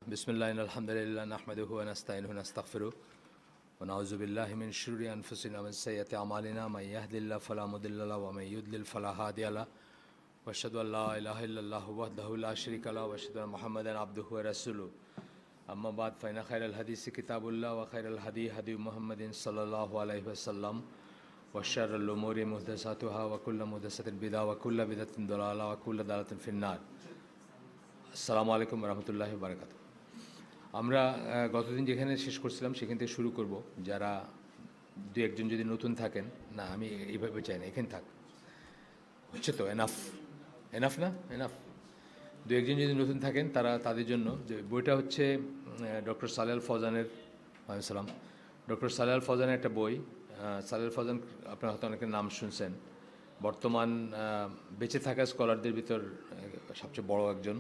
बिस्मिल्लाह अल्हम्दुलिल्लाह नहमदुहु व नस्तईनुहु व नस्तगफिरुह व नऊज़ु बिल्लाहि मिन शुरूरि अनफुसिना व मिन सय्यिआति अमालिना मन यहदिल्लाहु फला मुदिल्ल लहु व मन युद्लिल फला हादिय लहु व अशहदु अल्ला इलाहा इल्लल्लाहु वहदहु ला शरीका लहु व अशहदु अन्ना मुहम्मदन अब्दुहु व रसूलुहु अम्मा बाद फ़इन्न खैरल हदीसि किताबुल्लाह व खैरल हदी हदी मुहम्मदिन सल्लल्लाहु अलैहि वसल्लम व शर्रिल उमूरि मुहदसातुहा व कुल्लु मुहदसतिन बिदअह व कुल्लु बिदअतिन दलाला व कुल्लु दलालतिन फिन्नार। আসসালামু আলাইকুম রহমতুল্লাহি ওয়া বারাকাতুহু। আমরা গতদিন যেখানে শেষ করছিলাম সেখান থেকে শুরু করব। যারা দু একজন যদি নতুন থাকেন, না আমি এইভাবে চাই না, এখানে থাক, হচ্ছে তো এনাফ এনাফ না এনাফ। দু একজন যদি নতুন থাকেন তাদের জন্য যে বইটা হচ্ছে ডক্টর সালেহ আল ফৌজানের সালাম ডক্টর সালেহ আল ফৌজানের একটা বই। সালেহ আল ফৌজান আপনারা হয়তো অনেকের নাম শুনছেন। বর্তমান বেঁচে থাকা স্কলারদের ভিতর সবচেয়ে বড় একজন।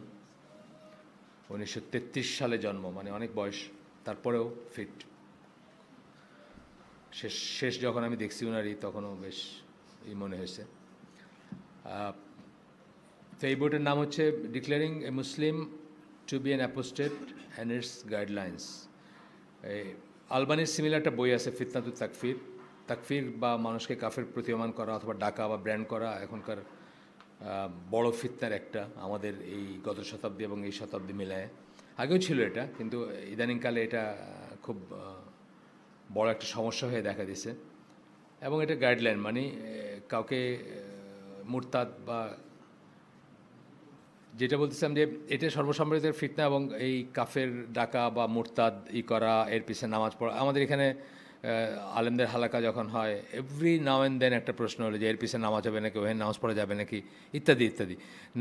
1933 সালে জন্ম, মানে অনেক বয়স, তারপরেও ফিট। শেষ যখন আমি দেখছি উনারই তখনও বেশ মনে হয়েছে। তো এই বইটার নাম হচ্ছে declaring a Muslim to be an apostate and its guidelines. আলবানির সিমিলার একটা বই আছে ফিতনাতুত তাকফির। তাকফির বা মানুষকে কাফের প্রতীয়মান করা অথবা ডাকা বা ব্র্যান্ড করা এখনকার বড় ফিতনার একটা, আমাদের এই গত শতাব্দী এবং এই শতাব্দী মিলায়। আগেও ছিল এটা, কিন্তু ইদানিংকালে এটা খুব বড় একটা সমস্যা হয়ে দেখা দিয়েছে। এবং এটা গাইডলাইন, মানে কাউকে মুরতাদ বা যেটা বলতেছিলাম যে এটা সর্বসম্মতির ফিতনা এবং এই কাফের ডাকা বা মুরতাদ করা, এর পিছনে নামাজ পড়া। আমাদের এখানে আলেমদের হালাকা যখন হয়, এভরি নাও অ্যান্ড দেন একটা প্রশ্ন হলো যে এর পিছনে নামাজ হবে নাকি, ওখানে নামাজ পড়া যাবে নাকি, ইত্যাদি ইত্যাদি।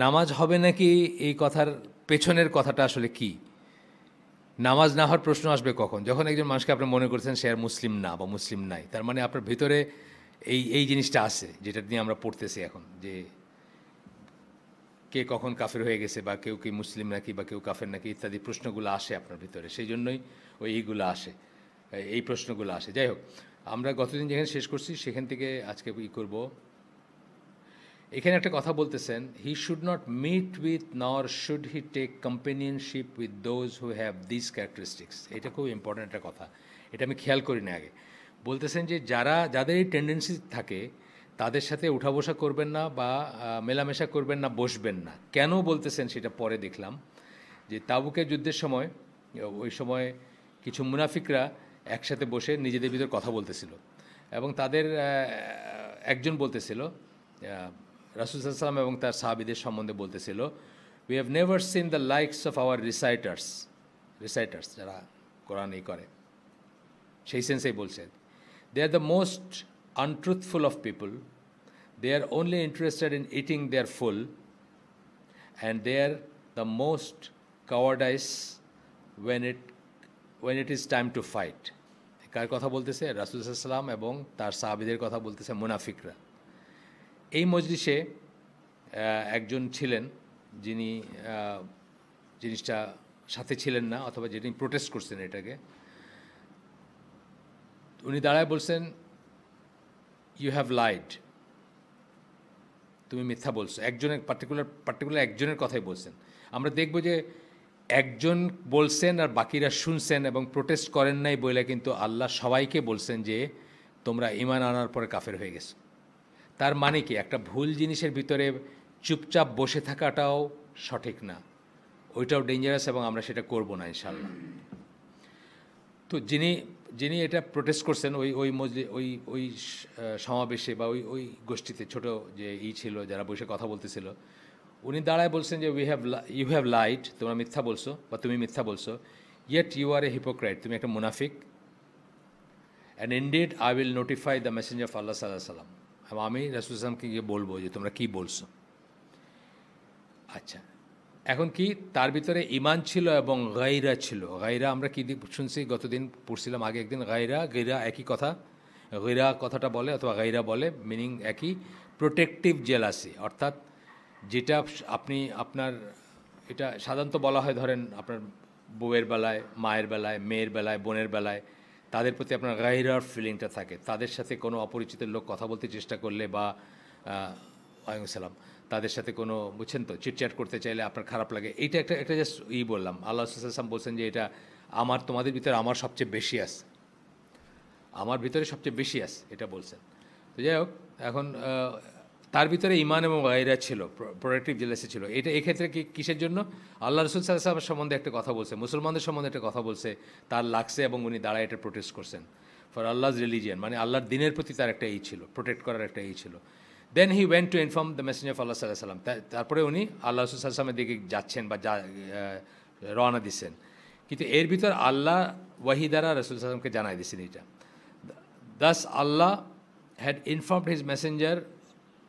নামাজ হবে নাকি এই কথার পেছনের কথাটা আসলে কি? নামাজ না হওয়ার প্রশ্ন আসবে কখন? যখন একজন মানুষকে আপনি মনে করছেন সে আর মুসলিম না বা মুসলিম নাই, তার মানে আপনার ভিতরে এই জিনিসটা আছে, যেটা নিয়ে আমরা পড়তেছি এখন, যে কে কখন কাফের হয়ে গেছে বা কেউ কি মুসলিম নাকি বা কেউ কাফের নাকি ইত্যাদি প্রশ্নগুলো আসে আপনার ভিতরে। সেই জন্যই এইগুলো আসে, এই প্রশ্নগুলো আসে। যাই হোক, আমরা গতদিন যেখানে শেষ করছি সেখান থেকে আজকে করব। এখানে একটা কথা বলতেছেন, he should not meet with nor should he take companionship with those who have this characteristics. এটা খুব ইম্পর্ট্যান্ট একটা কথা, এটা আমি খেয়াল করি না আগে। বলতেছেন যে যাদের এই টেন্ডেন্সি থাকে তাদের সাথে উঠা বসা করবেন না বা মেলামেশা করবেন না, বসবেন না। কেন বলতেছেন সেটা পরে দেখলাম। যে তাবুকের যুদ্ধের সময়, ওই সময় কিছু মুনাফিকরা একসাথে বসে নিজেদের ভিতর কথা বলতেছিল এবং তাদের একজন বলতেছিল, রাসূল সাল্লাল্লাহু আলাইহি ওয়াসাল্লাম এবং তার সাহাবীদের সম্বন্ধে বলতেছিল, we have never seen the likes of our reciters, যারা কোরআন করে সেই সেন্সেই বলছে, they are the most untruthful of people, they are only interested in eating their full, and they are the most cowardice when it is time to fight. কার কথা বলতেছে? রাসূল সাল্লাল্লাহু আলাইহি ওয়াসাল্লাম এবং তার সাহাবীদের কথা বলতেছে, মুনাফিকরা। এই মজলিসে একজন ছিলেন যিনি জিনিসটা সাথে ছিলেন না, অথবা যিনি প্রোটেস্ট করছেন এটাকে। উনি দাঁড়ায় বলছেন, ইউ হ্যাভ লাইড, তুমি মিথ্যা বলছো। একজনের পার্টিকুলার একজনের কথাই বলছেন। আমরা দেখব যে একজন বলছেন আর বাকিরা শুনছেন এবং প্রোটেস্ট করেন নাই বলে, কিন্তু আল্লাহ সবাইকে বলছেন যে তোমরা ঈমান আনার পরে কাফের হয়ে গেছো। তার মানে কি? একটা ভুল জিনিসের ভিতরে চুপচাপ বসে থাকাটাও সঠিক না, ওইটাও ডেঞ্জারাস, এবং আমরা সেটা করব না ইনশাআল্লাহ। তো যিনি এটা প্রোটেস্ট করছেন ওই সমাবেশে বা ওই গোষ্ঠীতে, ছোট যে ছিল যারা বসে কথা বলতেছিল, উনি দাঁড়ায় বলছেন যে ইউ হ্যাভ লাইড, তোমরা মিথ্যা বলছো বা তুমি মিথ্যা বলছো, ইয়েট ইউ আর এ হিপোক্রাইট, তুমি একটা মুনাফিক। And indeed I will notify the messenger of Allah সাল্লাল্লাহু আলাইহি ওয়াসাল্লাম, এবং আমি রাসূল সাল্লাল্লাহু আলাইহি ওয়াসাল্লামকে গিয়ে বলবো যে তোমরা কি বলছো। আচ্ছা, এখন কি তার ভিতরে ঈমান ছিল এবং গায়রা ছিল। গায়রা আমরা কি শুনছি, গতদিন পড়ছিলাম, আগে একদিন। গায়রা একই কথা, গায়রা কথাটা বলে অথবা গায়রা বলে, মিনিং একই। প্রোটেক্টিভ জেলাসি, অর্থাৎ যেটা আপনি আপনার, এটা সাধারণত বলা হয়, ধরেন আপনার বউয়ের বেলায়, মায়ের বেলায়, মেয়ের বেলায়, বোনের বেলায়, তাদের প্রতি আপনার গায়রার ফিলিংটা থাকে। তাদের সাথে কোনো অপরিচিত লোক কথা বলতে চেষ্টা করলে বা ওয়ালাইকুম সালাম, তাদের সাথে কোনো বুঝছেন তো চিটচ্যাট করতে চাইলে আপনার খারাপ লাগে, এইটা একটা একটা জাস্ট বললাম। আল্লাহ সাল্লাম বলছেন যে এটা তোমাদের ভিতরে আমার সবচেয়ে বেশি আছে, আমার ভিতরে সবচেয়ে বেশি আছে, এটা বলছেন। তো যাই হোক, এখন তার ভিতরে ইমান এবং গায়রা ছিল, প্রোডাক্টিভ জেলাসি ছিল। এটা এক্ষেত্রে কিসের জন্য? আল্লাহ রসুল সাল্লাল্লাহু আলাইহি ওয়াসাল্লামের সম্বন্ধে একটা কথা বলছে, মুসলমানদের সম্বন্ধে একটা কথা বলছে, তার লাগছে এবং উনি দাঁড়ায় এটা প্রোটেস্ট করছেন ফর আল্লাহ's রিলিজিয়ান, মানে আল্লাহর দিনের প্রতি তার একটা ছিল, প্রোটেক্ট করার একটা ছিল। Then he went to inform the messenger of Allah সাল্লাল্লাহু আলাইহি ওয়াসাল্লাম। তারপরে উনি আল্লাহ রসুল সাল্লাল্লাহু আলাইহি ওয়াসাল্লামের দিকে যাচ্ছেন বা রওনা দিচ্ছেন, কিন্তু এর ভিতর আল্লাহ ওয়াহি দ্বারা রসুল সাল্লাল্লাহু আলাইহি ওয়াসাল্লামকে জানাই দিচ্ছেন এটা। Thus Allah had informed his messenger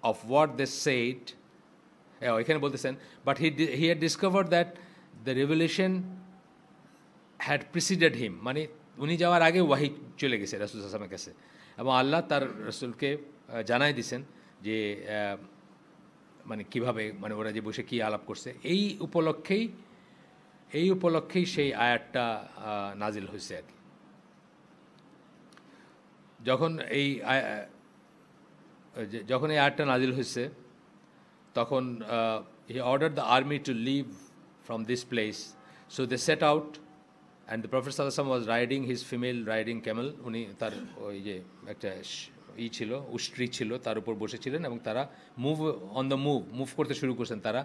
of what they said. এখানে বলতেছেন, but he had discovered that the revelation had preceded him, মানে উনি যাওয়ার আগে ওয়াহি চলে গেছে রাসূল সাল্লাল্লাহু আলাইহি ওয়াসাল্লামের কাছে, এবং আল্লাহ তার রসুলকে জানাই দিয়েছেন যে মানে কিভাবে, মানে ওরা যে বসে কী আলাপ করছে। এই উপলক্ষেই সেই আয়াতটা নাজিল হয়েছে আর কি। যখন এই আয়াতটা নাজিল হয়েছে তখন he order the army to leave from this place, so they set out and the prophet সাল্লাল্লাহু আলাইহি ওয়াসাল্লাম was riding his female riding camel. উনি তার ওই যে একটা ছিল, উষ্ট্রি ছিল, তার উপর বসেছিলেন এবং তারা মুভ করতে শুরু করছেন তারা।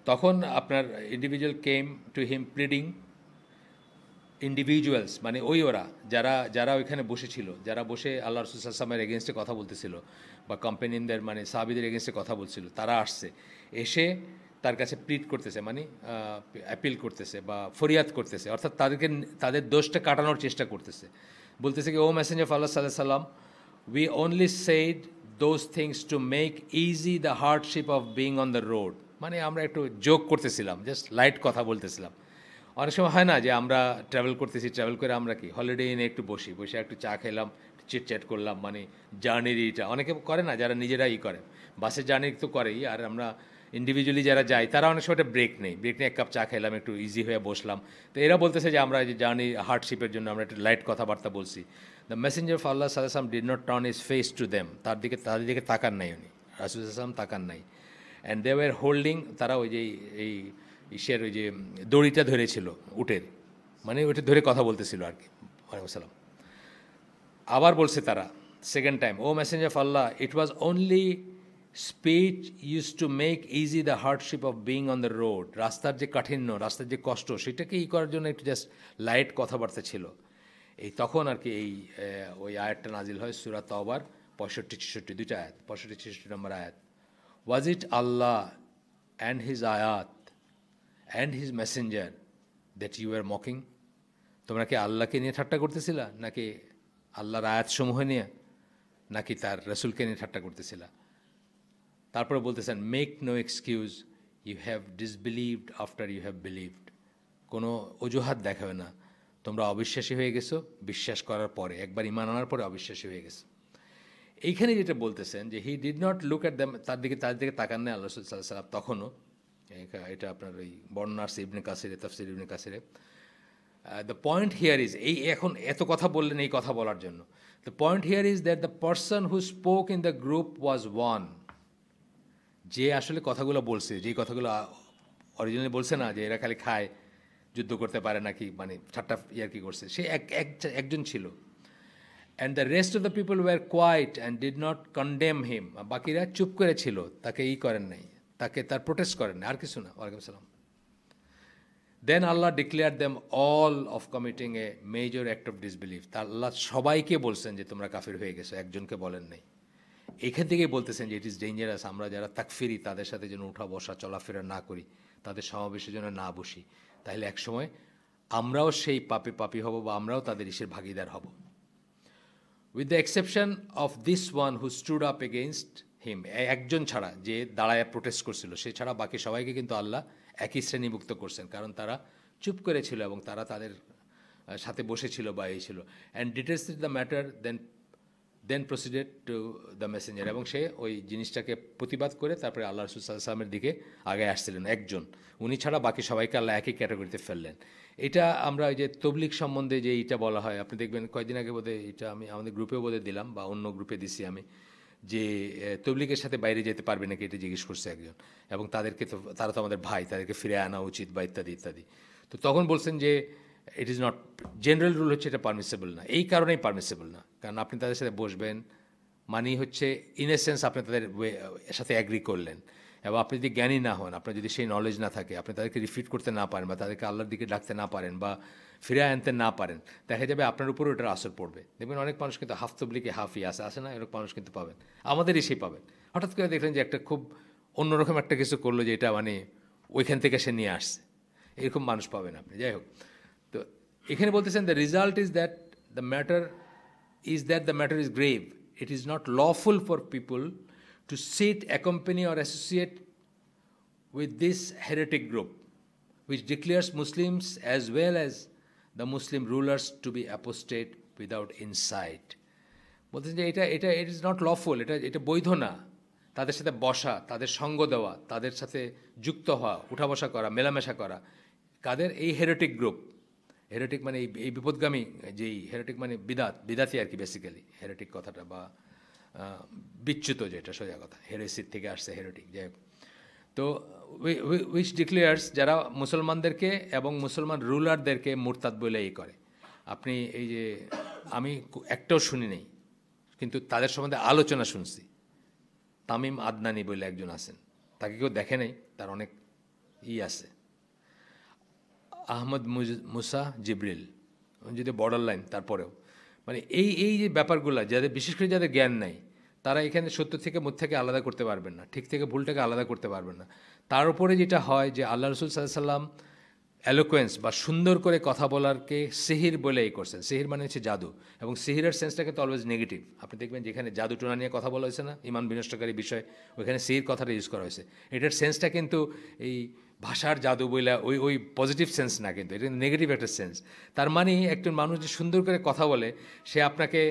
তখন আপনার individual came to him pleading, individuals মানে ওরা যারা ওইখানে বসেছিল, যারা বসে আল্লাহ রাসূল সাল্লাল্লাহু আলাইহি ওয়াসাল্লামের এগেনস্টে কথা বলতেছিল বা কোম্পানিদের মানে সাহাবীদের এগেনস্টে কথা বলছিল, তারা আসছে, এসে তার কাছে প্লিড করতেছে, মানে অ্যাপিল করতেছে বা ফরিয়াদ করতেছে, অর্থাৎ তাদের দোষটা কাটানোর চেষ্টা করতেছে। বলতেছে কি, ও মেসেঞ্জার অফ আল্লাহ সাল্লাল্লাহু আলাইহি ওয়াসাল্লাম, we only said those things to make easy the hardship of being on the road. মানে আমরা একটু জোক করতেছিলাম, জাস্ট লাইট কথা বলতেছিলাম। অনেক সময় হয় না যে আমরা ট্রাভেল করতেছি, ট্রাভেল করে আমরা কি হলিডে ইনে একটু বসে একটু চা খেলাম, চিটচ্যাট করলাম, মানে জার্নির এইটা অনেকে করে না, যারা নিজেরা করে বাসের জার্নি তো করেই, আর আমরা ইন্ডিভিজুয়ালি যারা যাই তারা অনেক সময় একটা ব্রেক নেই, এক কাপ চা খেলাম, একটু ইজি হয়ে বসলাম। তো এরা বলতেছে যে আমরা যে জার্নি হার্ডশিপের জন্য আমরা একটু লাইট কথাবার্তা বলছি। দ্য মেসেঞ্জার অফ আল্লাহ সাল্লাল্লাহু আলাইহি ওয়াসাল্লাম did not turn his face to them, তাদের দিকে তাকান নাই উনি, রাসূল সাল্লাল্লাহু আলাইহি ওয়াসাল্লাম তাকান নাই। অ্যান্ড দে ওয়ার হোল্ডিং, তারা ওই যে এই ঈশের ওই যে দড়িটা ধরেছিল উটের, মানে ওইটা ধরে কথা বলতেছিল আর কি। ওয়ালাইকুম। আবার বলছে তারা second time, O messenger of Allah, it was only speech use to make easy the hardship of being on the road. রাস্তার যে কাঠিন্য, রাস্তার যে কষ্ট, সেটাকে করার জন্য একটু জাস্ট লাইট কথাবার্তা ছিল। এই তখন আর কি ওই আয়াতটা নাজিল হয় সূরা তাওবার 65-66 দুইটা আয়াত, 65-66 নম্বর আয়াত। Was it Allah and his আয়াত and his messenger that you are mocking? তোমরা কি আল্লাহকে নিয়ে ঠাট্টা করতেছিলা, নাকি আল্লাহর আয়াতসমূহ নিয়ে, নাকি তার রসুলকে নিয়ে ঠাট্টা করতেছিলা? তারপরে বলতেছেন, make no excuse, you have disbelieved after you have believed. কোনো অজুহাত দেখাবে না, তোমরা অবিশ্বাসী হয়ে গেছো বিশ্বাস করার পরে, একবার ঈমান আনার পরে অবিশ্বাসী হয়ে গেছো। এইখানে যেটা বলতেছেন যে হি did not look at them, তাদের দিকে তাকান নেই আল্লাহ রাসূল সাল্লাল্লাহু আলাইহি ওয়াসাল্লাম তখনও। এটা আপনার ওই বর্ণনা আসছে ইবনে কাসিরে, তাফসীর ইবনে কাসিরে। দ্য পয়েন্ট হিয়ার ইজ, এখন এত কথা বললেন এই কথা বলার জন্য, the point here is that the person who spoke in the group was one. যে আসলে কথাগুলো বলছে, যেই কথাগুলো অরিজিনালি বলছে না যে এরা খালি খায়, যুদ্ধ করতে পারে নাকি, মানে ঠাট্টা ইয়ার্কি করছে, সে একজন ছিল। And the rest of the people were quiet and did not condemn him. বাকিরা চুপ করে ছিল, তাকে করেন নাই, তার প্রোটেস্ট করেন না, আর কিছু না। ওয়ালাইকুম সালাম। Then Allah declare them all of committing a major act of disbelieve. তা আল্লাহ সবাইকে বলছেন যে তোমরা কাফির হয়ে গেছো, একজনকে বলেন নাই। এখান থেকেই বলতেছেন যে ইট ইজ ডেঞ্জারাস, আমরা যারা তাকফিরি তাদের সাথে যেন উঠা বসা চলাফেরা না করি, তাদের সমাবেশের জন্য না বসি, তাহলে একসময় আমরাও সেই পাপি হব বা আমরাও তাদের ইসের ভাগিদার হব। With the exception of this one who stood up against him, একজন ছাড়া যে দাঁড়ায় প্রোটেস্ট করছিল, সে ছাড়া বাকি সবাইকে কিন্তু আল্লাহ একই শ্রেণীভুক্ত করছেন, কারণ তারা চুপ করেছিল এবং তারা তাদের সাথে বসেছিল বা এই ছিল। And details the matter then proceeded to the messenger, এবং সে ওই জিনিসটাকে প্রতিবাদ করে তারপরে আল্লাহ রাসূল সাল্লাল্লাহু আলাইহি ওয়াসাল্লামের দিকে আগে আসছিলেন। একজন, উনি ছাড়া বাকি সবাইকে আল্লাহ একই ক্যাটাগরিতে ফেললেন। এটা আমরা ওই যে তবলিগ সম্বন্ধে যে এইটা বলা হয়, আপনি দেখবেন কয়েকদিন আগে বোধহয় এটা আমি আমাদের গ্রুপেও বোধহয় দিলাম বা অন্য গ্রুপে দিছি আমি, যে তবলিগের সাথে বাইরে যেতে পারবে নাকি, এটা জিজ্ঞেস করছে একজন, এবং তাদেরকে তো, তারা তো আমাদের ভাই, তাদেরকে ফিরে আনা উচিত বা ইত্যাদি ইত্যাদি। তো তখন বলছেন যে ইট ইজ নট, জেনারেল রুল হচ্ছে এটা পারমিসেবল না, এই কারণেই পারমিসেবল না, কারণ আপনি তাদের সাথে বসবেন মানেই হচ্ছে ইন এ সেন্স আপনি তাদের সাথে অ্যাগ্রি করলেন, এবং আপনি যদি জ্ঞানী না হন, আপনার যদি সেই নলেজ না থাকে, আপনি তাদেরকে রিফিট করতে না পারেন বা তাদেরকে আল্লাহর দিকে ডাকতে না পারেন বা ফিরে আনতে না পারেন, দেখা যাবে আপনার উপরও এটার আসর পড়বে। দেখবেন অনেক মানুষ কিন্তু হাফ তবলিকে হাফই আসে না, এরকম মানুষ কিন্তু পাবেন, আমাদেরই সেই পাবেন। হঠাৎ করে দেখলেন যে একটা খুব অন্যরকম একটা কিছু করলো, যে এটা মানে ওইখান থেকে সে নিয়ে আসছে, এরকম মানুষ পাবেন আপনি। যাই হোক, তো এখানে বলতেছেন the result is that the matter is grave, it is not lawful for people to sit, accompany or associate with this heretic group which declares Muslims as well as the Muslim rulers to be apostate without insight. বলতেছেন যে এটা ইট is not lawful, এটা বৈধ না তাদের সাথে বসা, তাদের সঙ্গ দেওয়া, তাদের সাথে যুক্ত হওয়া, উঠা বসা করা, মেলামেশা করা। কাদের? এই হেরেটিক গ্রুপ। হেরেটিক মানে এই বিপদগামী, যেই হেরেটিক মানে বিদাতি আর কি, বেসিক্যালি হেরেটিক কথাটা, বা বিচ্যুত, যেটা সোজা কথা, হেরেসির থেকে আসছে হেরেটিক। যাই হোক, তো উইচ ডিক্লেয়ার্স, যারা মুসলমানদেরকে এবং মুসলমান রুলারদেরকে মুরতাদ বলে করে। আপনি এই যে, আমি একটাও শুনি নেই, কিন্তু তাদের সম্বন্ধে আলোচনা শুনছি। তামিম আদনানি বলে একজন আছেন, তাকে কেউ দেখে নেই, তার অনেক আছে। আহমদ মুসা জিবরিল, যদি বর্ডার লাইন, তারপরেও মানে এই যে ব্যাপারগুলো, যাদের বিশেষ করে যাদের জ্ঞান নাই, তারা এখানে সত্য থেকে মিথ্যাকে আলাদা করতে পারবেন না, ঠিক থেকে ভুলটাকে আলাদা করতে পারবেন না। তার উপরে যেটা হয় যে আল্লাহ রসুল সাল্লাল্লাহু আলাইহি সাল্লাম অ্যালোকোয়েন্স বা সুন্দর করে কথা বলারকে সিহির বলে করছেন। সিহির মানে হচ্ছে জাদু, এবং সিহিরের সেন্সটা কিন্তু অলওয়েজ নেগেটিভ। আপনি দেখবেন যেখানে জাদু টোনা নিয়ে কথা বলা হয়েছে না, ইমান বিনষ্টকারী বিষয়, ওইখানে সিহির কথাটা ইউজ করা হয়েছে। এটার সেন্সটা কিন্তু এই ভাষার জাদু বইলা ওই পজিটিভ সেন্স না, কিন্তু এটা নেগেটিভ একটা সেন্স। তার মানে একজন মানুষ যে সুন্দর করে কথা বলে, সে আপনাকে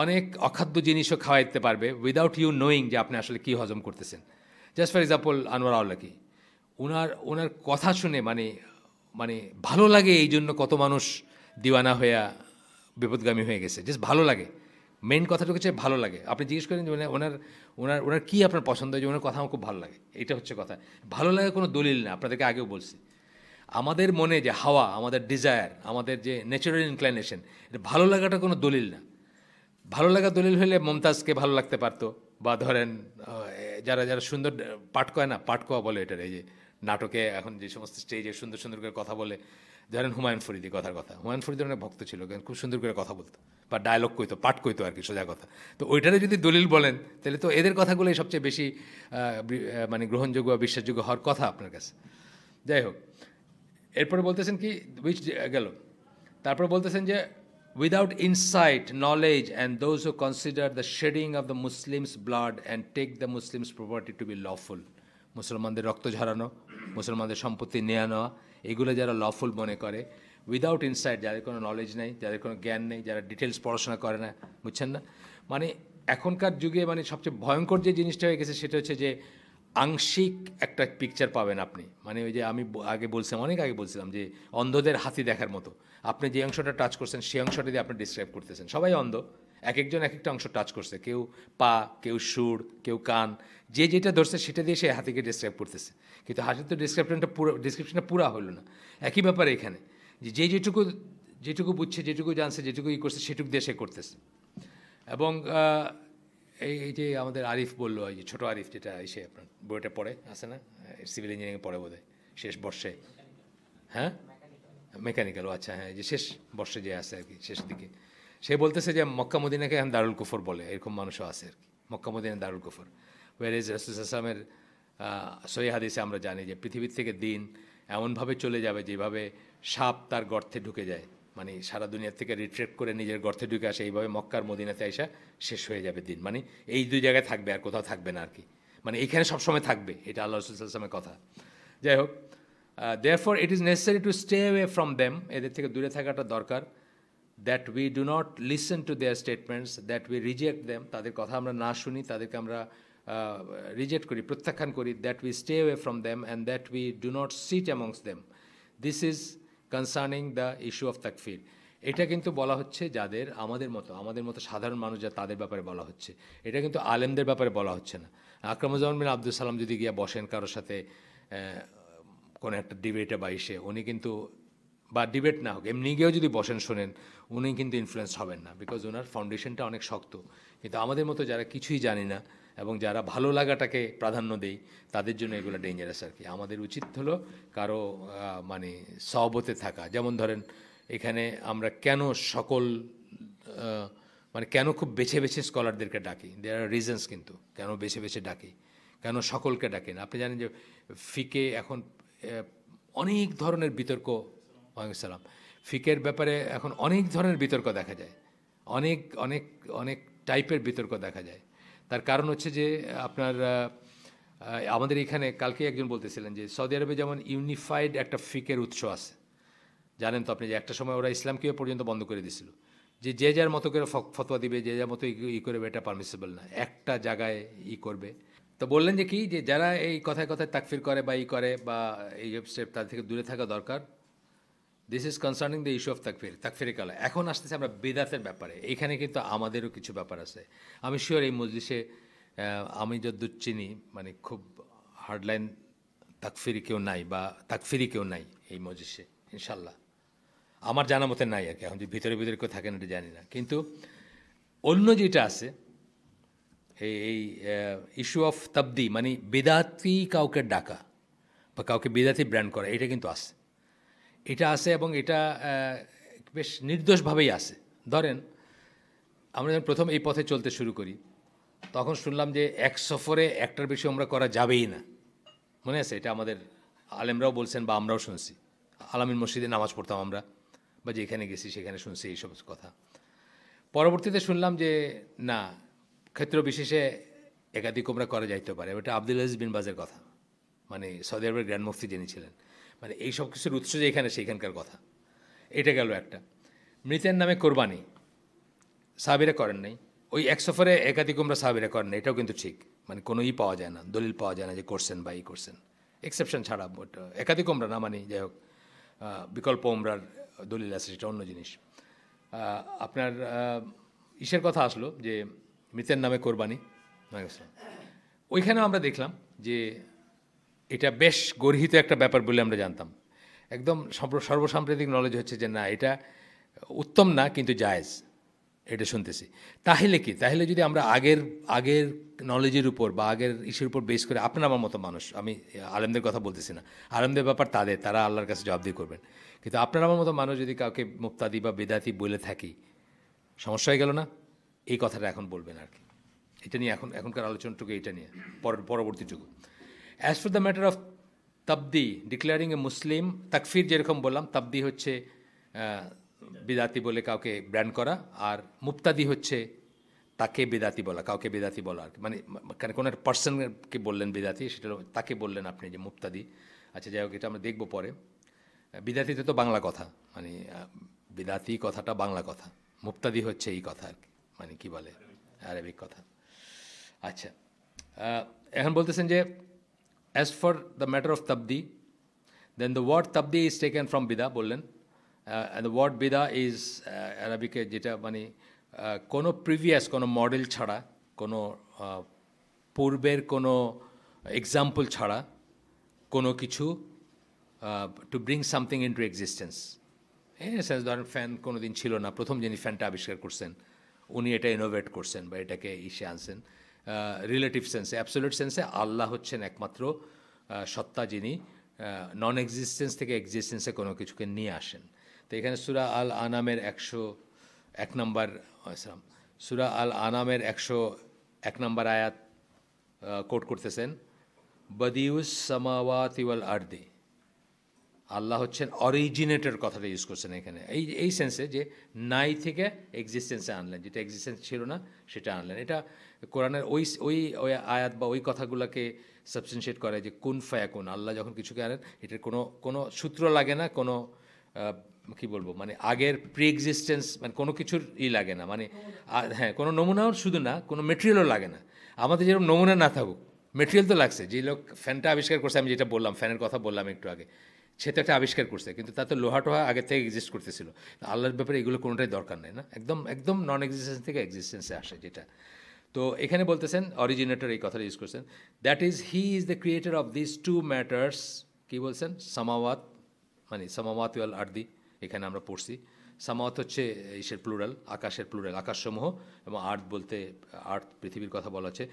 অনেক অখাদ্য জিনিসও খাওয়াইতে পারবে উইদাউট ইউ নোয়িং যে আপনি আসলে কী হজম করতেছেন। জাস্ট ফর এক্সাম্পল, আনোয়ার আউলাকি, ওনার কথা শুনে মানে ভালো লাগে, এই জন্য কত মানুষ দিওয়ানা হইয়া বিপদগামী হয়ে গেছে। জাস্ট ভালো লাগে, মেইন কথাটা হচ্ছে ভালো লাগে। আপনি জিজ্ঞেস করেন যে ওনার কী আপনার পছন্দ হয়, যে ওনার কথা আমার খুব ভালো লাগে, এটা হচ্ছে কথা। ভালো লাগে কোনো দলিল না, আপনাদেরকে আগেও বলছি। আমাদের মনে যে হাওয়া, আমাদের ডিজায়ার, আমাদের যে ন্যাচারাল ইনক্লাইনেশন, এটা ভালো লাগাটা কোনো দলিল না। ভালো লাগা দলিল হলে মমতাজকে ভালো লাগতে পারতো, বা ধরেন যারা সুন্দর পাঠ কয় না, পাঠ কোয়া বলে এটার, এই যে নাটকে এখন যে সমস্ত স্টেজে সুন্দর সুন্দর করে কথা বলে, ধরেন হুমায়ুন ফরিদি, হুমায়ুন ফরিদির অনেক ভক্ত ছিল, খুব সুন্দর করে কথা বলতো, বা ডায়লগ কইতো, পাঠ কইতো আর কি, সোজা কথা। তো ওইটারে যদি দলিল বলেন, তাহলে তো এদের কথাগুলোই সবচেয়ে বেশি মানে গ্রহণযোগ্য বা বিশ্বাসযোগ্য হওয়ার কথা আপনার কাছে। যাই হোক, এরপরে বলতেছেন কি, উইচ গেল, তারপর বলতেছেন যে without insight, knowledge, and those who consider the shedding of the Muslims' blood and take the Muslims' property to be lawful, মুসলমানদের রক্ত ঝরানো, মুসলমানদের সম্পত্তি নেওয়া নেওয়া, এগুলো যারা লফুল মনে করে, উইদাউট ইনসাইট, যাদের কোনো নলেজ নেই, যাদের কোনো জ্ঞান নেই, যারা ডিটেলস পড়াশোনা করে না, বুঝছেন না? মানে এখনকার যুগে মানে সবচেয়ে ভয়ঙ্কর যে জিনিসটা হয়ে গেছে, সেটা হচ্ছে যে আংশিক একটা পিকচার পাবেন আপনি। মানে ওই যে আমি অনেক আগে বলছিলাম যে অন্ধদের হাতি দেখার মতো, আপনি যে অংশটা টাচ করছেন সেই অংশটা দিয়ে আপনি ডিসক্রাইব করতেছেন। সবাই অন্ধ, এক একজন এক একটা অংশ টাচ করছে, কেউ পা, কেউ সুর, কেউ কান, যে যেটা ধরছে সেটা দিয়ে সে হাতিকে ডিসক্রাইব করতেছে, কিন্তু হাতির তো ডিসক্রিপশনটা পুরা হলো না। একই ব্যাপারে এখানে, যে যেটুকু বুঝছে, যেটুকু জানছে, যেটুকু করছে, সেটুকু দিয়ে সে করতেছে। এবং এই যে আমাদের আরিফ বললো, এই যে ছোটো আরিফ, যেটা এসে আপনার বইটা পড়ে আছে না, সিভিল ইঞ্জিনিয়ারিং পড়ে বোধহয় শেষ বর্ষে, হ্যাঁ মেকানিক্যাল, আচ্ছা হ্যাঁ, যে শেষ বর্ষে যে আছে আর কি, শেষ দিকে, সে বলতেছে যে মক্কা মদিনাকে এখন দারুল কুফর বলে, এরকম মানুষও আছে আর কি, মক্কা মদিনা দারুল কুফর। ওয়ারেজ রাসূল আসলামের সহিহ হাদিসে আমরা জানি যে পৃথিবীর থেকে দিন এমনভাবে চলে যাবে যেভাবে সাপ তার গর্তে ঢুকে যায়, মানে সারা দুনিয়ার থেকে রিট্রেক্ট করে নিজের গর্তে ঢুকে আসে, এইভাবে মক্কার মদিনাতে আইসা শেষ হয়ে যাবে দিন। মানে এই দুই জায়গায় থাকবে, আর কোথাও থাকবে না আর কি, মানে এইখানে সবসময় থাকবে, এটা আল্লাহ রাসূল সাল্লাল্লাহু আলাইহি ওয়াসাল্লামের কথা। যাই হোক, therefore it is necessary to stay away from them, এদের থেকে দূরে থাকাটা দরকার। that we do not listen to their statements, that we reject them, তাদের কথা আমরা না শুনি, তাদেরকে আমরা রিজেক্ট করি, প্রত্যাখ্যান করি, that we stay away from them and that we do not sit amongst them. This is concerning the issue of takfir. এটা কিন্তু বলা হচ্ছে যাদের আমাদের মতো সাধারণ মানুষ যা তাদের ব্যাপারে বলা হচ্ছে, এটা কিন্তু আলেমদের ব্যাপারে বলা হচ্ছে না। আকরামুজ্জামান বিন আব্দুল সালাম যদি গিয়া বসেন কারোর সাথে কোনো একটা ডিবেটে বা ইসে, উনি কিন্তু, বা ডিবেট না হোক, এমনি গিয়েও যদি বসেন শোনেন, উনি কিন্তু ইনফ্লুয়েন্স হবেন না, বিকজ ওনার ফাউন্ডেশনটা অনেক শক্ত। কিন্তু আমাদের মতো যারা কিছুই জানি না এবং যারা ভালো লাগাটাকে প্রাধান্য দেই, তাদের জন্য এগুলো ডেঞ্জারাস আর কি। আমাদের উচিত হলো কারো মানে সহবতে থাকা। যেমন ধরেন এখানে আমরা কেন সকল মানে কেন খুব বেছে বেছে স্কলারদেরকে ডাকি, দেয়ার আর রিজনস, কিন্তু কেন বেছে বেছে ডাকি, কেন সকলকে ডাকি না। আপনি জানেন যে ফিকে এখন অনেক ধরনের বিতর্ক, ওয়ালাইকুম, ফিকের ব্যাপারে এখন অনেক ধরনের বিতর্ক দেখা যায়, অনেক অনেক অনেক টাইপের বিতর্ক দেখা যায়। তার কারণ হচ্ছে যে আপনার আমাদের এখানে কালকে একজন বলতেছিলেন যে সৌদি আরবে যেমন ইউনিফাইড একটা ফিকের উৎস আছে, জানেন তো আপনি, যে একটা সময় ওরা ইসলামকেও পর্যন্ত বন্ধ করে দিয়েছিল, যে যে যার মতো করে ফতোয়া দিবে, যে যার মতো করবে, এটা পারমিসিবল না, একটা জায়গায় করবে। তো বললেন যে কি, যে যারা এই কথায় কথায় তাকফির করে বা করে বা এই স্টেপ, তাদের থেকে দূরে থাকা দরকার। This is concerning the issue of তাকফিরি কালা। এখন আসতেছে আমরা বেদাতের ব্যাপারে, এইখানে কিন্তু আমাদেরও কিছু ব্যাপার আছে। আমি শিওর এই মজলিসে আমি যদ্দূর চিনি মানে খুব হার্ডলাইন তাকফিরি কেউ নাই বা তাকফিরি কেউ নাই এই মজলিসে, ইনশাল্লাহ আমার জানা মতে নাই আর কি। এখন যে ভিতরে ভিতরে কেউ থাকেন এটা জানি না, কিন্তু অন্য যেটা আছে এই ইস্যু অফ তাবদি, মানে বেদাতি কাউকে ডাকা বা কাউকে বেদাতি ব্র্যান্ড করা, এটা কিন্তু আছে, এটা আছে এবং এটা বেশ নির্দোষভাবেই আছে। ধরেন আমরা যখন প্রথম এই পথে চলতে শুরু করি, তখন শুনলাম যে এক সফরে একটার বেশি আমরা করা যাবেই না, মনে আছে? এটা আমাদের আলেমরাও বলছেন বা আমরাও শুনছি। আলামিন মসজিদে নামাজ পড়তাম আমরা, বা যেখানে গেছি সেখানে শুনছি এইসব কথা। পরবর্তীতে শুনলাম যে না, ক্ষেত্র বিশেষে একাধিক ওমরা করা যাইতে পারে। এটা আব্দুল আজিজ বিন বাজের কথা, মানে সৌদি আরবের গ্র্যান্ড মুফতি যিনি ছিলেন। মানে এই সব কিছুর উৎস যে এখানে, সেইখানকার কথা। এটা গেল একটা। মৃতের নামে কোরবানি সাহাবীরা করেন নাই, ওই এক সফরে একাধিক ওমরা সাহাবীরা করেন না, এটাও কিন্তু ঠিক। মানে কোনো পাওয়া যায় না, দলিল পাওয়া যায় না যে করছেন বা করছেন, এক্সেপশন ছাড়া। একাধিক ওমরা না, মানে যাই হোক, বিকল্প ওমরার দলিল আছে, সেটা অন্য জিনিস। আপনার ইসের কথা আসলো যে মৃতের নামে কোরবানি, ওইখানেও আমরা দেখলাম যে এটা বেশ গর্হিত একটা ব্যাপার বলে আমরা জানতাম। একদম সর্বসাম্প্রতিক নলেজ হচ্ছে যে না, এটা উত্তম না কিন্তু জায়েজ, এটা শুনতেছি। তাহলে কি, তাহলে যদি আমরা আগের নলেজের উপর বা আগের ইস্যুর উপর বেস করে, আপনার আমার মতো মানুষ, আমি আলেমদের কথা বলতেছি না, আলেমদের ব্যাপার তারা আল্লাহর কাছে জবাবদিহি করবেন, কিন্তু আপনার আমার মতো মানুষ যদি কাউকে মুফতাদি বা বেদাতি বলে থাকি, সমস্যা হয়ে গেল না? এই কথাটা এখন বলবেন আর কি। এটা নিয়ে এখনকার আলোচনাটুকু এটা নিয়ে পরবর্তীটুকু। As for the matter of তাবদি, ডিক্লেয়ারিং এ মুসলিম, তাকফির যেরকম বললাম, তাবদি হচ্ছে বিদাতি বলে কাউকে ব্র্যান্ড করা, আর মুফতাদি হচ্ছে তাকে বেদাতি বলা, কাউকে বেদাতি বলা আর কি। মানে কোনো একটা পার্সনকে বললেন বেদাতি, সেটা তাকে বললেন আপনি যে মুফতাদি। আচ্ছা যাই হোক, এটা আমরা দেখবো পরে। বিদাতিতে তো বাংলা কথা, মানে বিদাতি কথাটা বাংলা কথা, মুফতাদি হচ্ছে এই কথা আর কি, মানে কি বলে আরবিক কথা। আচ্ছা, এখন বলতেছেন যে as for the matter of tabdi, then the word tabdi is taken from bida বললেন, and the word bida is আরবিকে যেটা মানে কোনো প্রিভিয়াস কোনো মডেল ছাড়া, কোনো পূর্বের কোনো এক্সাম্পল ছাড়া কোনো কিছু to bring something into existence. In a sense, ধরেন ফ্যান কোনো দিন ছিল না, প্রথম যিনি ফ্যানটা আবিষ্কার করছেন উনি এটা ইনোভেট করছেন বা এটাকে আনছেন। রিলেটিভ সেন্সে, অ্যাবসোলিউট সেন্সে আল্লাহ হচ্ছেন একমাত্র সত্তা যিনি নন এক্সিস্টেন্স থেকে এক্সিস্টেন্সে কোনো কিছুকে নিয়ে আসেন। তো এখানে সূরা আল আনামের 101 নম্বর, সূরা আল আনামের 101 নম্বর আয়াত কোট করতেছেন, বদিউস সামাওয়াতি ওয়াল আরদি। আল্লাহ হচ্ছেন অরিজিনেটর কথাটা ইউজ করছেন এখানে, এই সেন্সে যে নাই থেকে এক্সিস্টেন্সে আনলেন, যেটা এক্সিস্টেন্স ছিল না সেটা আনলেন। এটা কোরআনের ওই আয়াত বা ওই কথাগুলোকে সাবস্টেন্সিয়েট করে যে কুন ফায়াকুন, আল্লাহ যখন কিছুকে আনেন এটার কোনো সূত্র লাগে না, কোনো কী বলবো, মানে আগের প্রি এক্সিস্টেন্স, মানে কোনো কিছুর লাগে না, মানে হ্যাঁ কোনো নমুনাও শুধু না, কোনো মেটেরিয়ালও লাগে না। আমাদের যেরকম নমুনা না থাকুক, মেটেরিয়াল তো লাগছে। যে লোক ফ্যানটা আবিষ্কার করছে, আমি যেটা বললাম, ফ্যানের কথা বললাম একটু আগে, সে তো একটা আবিষ্কার করছে, কিন্তু তার তো লোহা টোহা আগে থেকে এক্সিস্ট করতেছিল। আল্লাহর ব্যাপারে এগুলো কোনোটাই দরকার নেই না, একদম একদম নন এক্সিস্টেন্স থেকে এক্সিস্টেন্সে আসে যেটা। তো এখানে বলতেছেন অরিজিনেটর এই কথাটা ইউজ করছেন, that is he is the creator of this two matters. কী বলছেন? সামাওয়াত, মানে সামাওয়াত ওয়াল আরদি, এখানে আমরা পড়ছি। সামাওয়াত হচ্ছে ইসের প্লুরাল, আকাশের প্লুরাল, আকাশসমূহ, এবং আর্থ বলতে আর্থ পৃথিবীর কথা বলা হচ্ছে।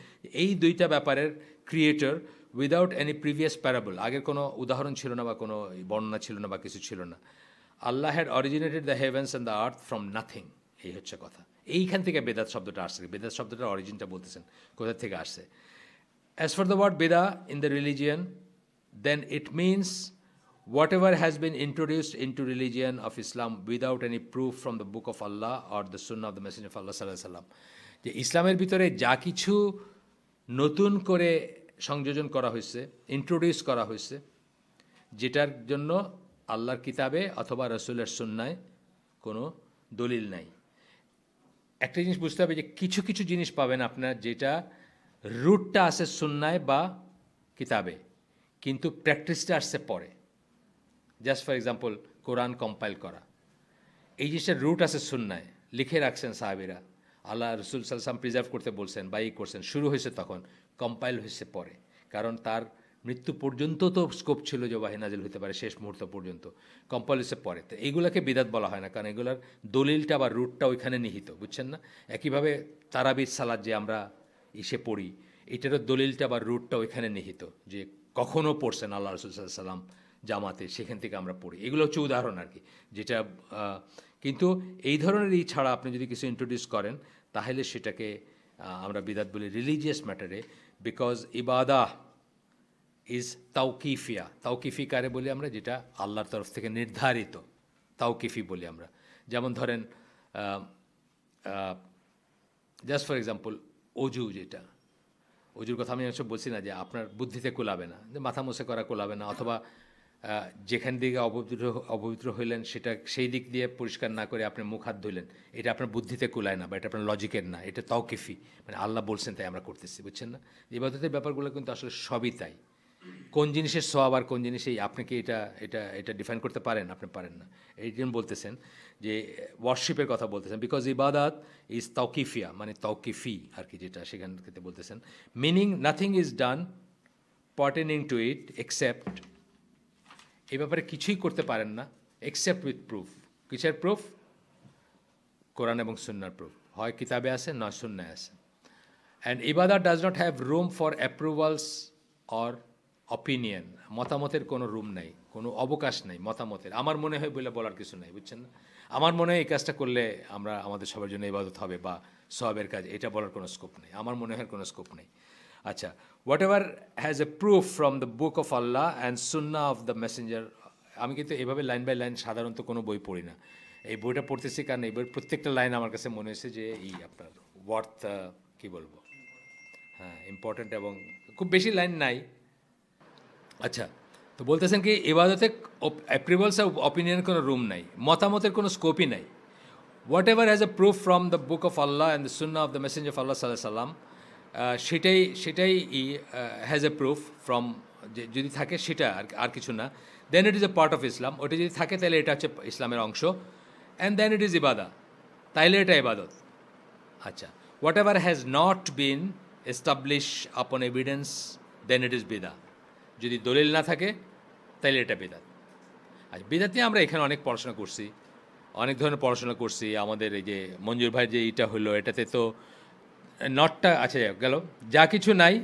এই দুইটা ব্যাপারের creator without any previous parable, আগের কোনো উদাহরণ ছিল না বা কোনো বর্ণনা ছিল না বা কিছু ছিল না। Allah had originated the heavens and the earth from nothing, এই হচ্ছে কথা। এইখান থেকে বেদাত শব্দটা আসছে। বেদাত শব্দটার অরিজিনটা বলতেছেন কোথা থেকে আসছে। As for the word Vedha in the religion, then it means whatever has been introduced into religion of Islam without any proof from the book of Allah or the sunnah of the messenger of Allah sallallahu alaihi wasallam, যে ইসলামের ভিতরে যা কিছু নতুন করে সংযোজন করা হয়েছে, ইন্ট্রোডিউস করা হয়েছে, যেটার জন্য আল্লাহর কিতাবে অথবা রসুলের সুন্নায় কোনো দলিল নাই। একটা জিনিস বুঝতে হবে যে কিছু কিছু জিনিস পাবেন আপনার যেটা রুটটা আছে সুন্নায় বা কিতাবে, কিন্তু প্র্যাকটিসটা আসছে পরে। Just for example, Quran compile করা, এই জিনিসটার রুট আছে সুন্নায়, লিখে রাখছেন সাহাবীরা, আল্লাহ রসুল সাল্লাম প্রিজার্ভ করতে বলছেন বা ই করছেন, শুরু হয়েছে তখন, কম্পাইল হয়েছে পরে। কারণ তার মৃত্যু পর্যন্ত তো স্কোপ ছিল যে ওয়াহি নাজিল হতে পারে, শেষ মুহূর্ত পর্যন্ত। কম্পাইল হয়েছে পরে, তো এইগুলোকে বিদাত বলা হয় না, কারণ এগুলোর দলিলটা বা রুটটা ওইখানে নিহিত, বুঝছেন না? একইভাবে তারাবির সালাদ যে আমরা ইসে পড়ি, এটারও দলিলটা বা রুটটা ওইখানে নিহিত, যে কখনও পড়ছেন আল্লাহ রসুল সাল্লাম জামাতে, সেখান থেকে আমরা পড়ি। এগুলো হচ্ছে উদাহরণ আর কি, যেটা কিন্তু এই ধরনের ই ছাড়া আপনি যদি কিছু ইন্ট্রোডিউস করেন তাহলে সেটাকে আমরা বিদাত বলি রিলিজিয়াস ম্যাটারে, বিকজ ইবাদাহ ইজ তাওকিফিয়া। তাওকিফি কারে বলি আমরা? যেটা আল্লাহর তরফ থেকে নির্ধারিত, তাওকিফি বলি আমরা। যেমন ধরেন জাস্ট ফর এক্সাম্পল অজু, যেটা অজুর কথা আমি এসব বলছি না যে আপনার বুদ্ধিতে কুলাবে না, যে মাথা মুছে করা কুলাবে না, অথবা যেখান দিকে অপবিত্র হইলেন সেটা সেই দিক দিয়ে পরিষ্কার না করে আপনি মুখ হাত ধুইলেন, এটা আপনার বুদ্ধিতে কুলায় না বা এটা আপনার লজিকের না, এটা তাওকিফি, মানে আল্লাহ বলছেন তাই আমরা করতেছি, বুঝছেন না? ইবাদতের ব্যাপারগুলো কিন্তু আসলে সবই তাই। কোন জিনিসের সওয়াব আর কোন জিনিসেই আপনি কি এটা এটা এটা ডিফাইন করতে পারেন? আপনি পারেন না। এই জন্য বলতেছেন যে ওয়ার্শিপের কথা বলতেছেন, বিকজ ইবাদাত ইজ তাওকিফিয়া, মানে তাওকিফি আর কি, যেটা সেখান থেকে বলতেছেন। Meaning nothing is done pertaining to it except, এই ব্যাপারে কিছুই করতে পারেন না এক্সেপ্ট উইথ প্রুফ। কিসের প্রুফ? কোরআন এবং সুন্নার প্রুফ, হয় কিতাবে আছে নয় সুন্নায় আছে। অ্যান্ড ইবাদাত does not have room for approvals or opinion, মতামতের কোনো রুম নাই, কোনো অবকাশ নাই মতামতের। আমার মনে হয় বলে বলার কিছু নাই, বুঝছেন না? আমার মনে হয় এই কাজটা করলে আমরা আমাদের সবার জন্য ইবাদত হবে বা সওয়াবের কাজ, এটা বলার কোনো স্কোপ নেই, আমার মনে হয় কোনো স্কোপ নেই। আচ্ছা, what ever has a proof from the book of Allah and Sunnah of the Messenger. আমি কিন্তু এভাবে লাইন বাই লাইন সাধারণত কোনো বই পড়ি না, এই বইটা পড়তেছি কারণ এই বইয়ের প্রত্যেকটা লাইন আমার কাছে মনে হয়েছে যে এই আপনার ওয়ার্থ, কী বলবো, হ্যাঁ ইম্পর্ট্যান্ট, এবং খুব বেশি লাইন নাই। আচ্ছা, তো বলতেছেন কি ইবাদতে অ্যাপ্রুভালস আর অপিনিয়নের কোনো রুম নাই, মতামতের কোনো স্কোপই নাই। What ever has a proof from the book of Allah and the সুন্নাহ of the messenger of Allah সাল্লাল্লাহু আলাইহি সাল্লাম, সেটাই হ্যাজ এ প্রুফ ফ্রম, যদি থাকে সেটা আর কিছু না, then it is a part of Islam. ওটা যদি থাকে তাহলে এটা হচ্ছে ইসলামের অংশ, অ্যান্ড দেন ইট ইজ ইবাদা, তাইলে এটা ইবাদত। আচ্ছা, what ever has not been establish আপন এভিডেন্স দেন ইট ইজ বিদা, যদি দলিল না থাকে তাইলে এটা বেদাত। আচ্ছা, বেদাত নিয়ে আমরা এখানে অনেক পড়াশোনা করছি, অনেক ধরনের পড়াশোনা করছি। আমাদের এই যে মঞ্জুর ভাই যে এটা হলো, এটাতে তো নটটা আচ্ছা গেল, যা কিছু নাই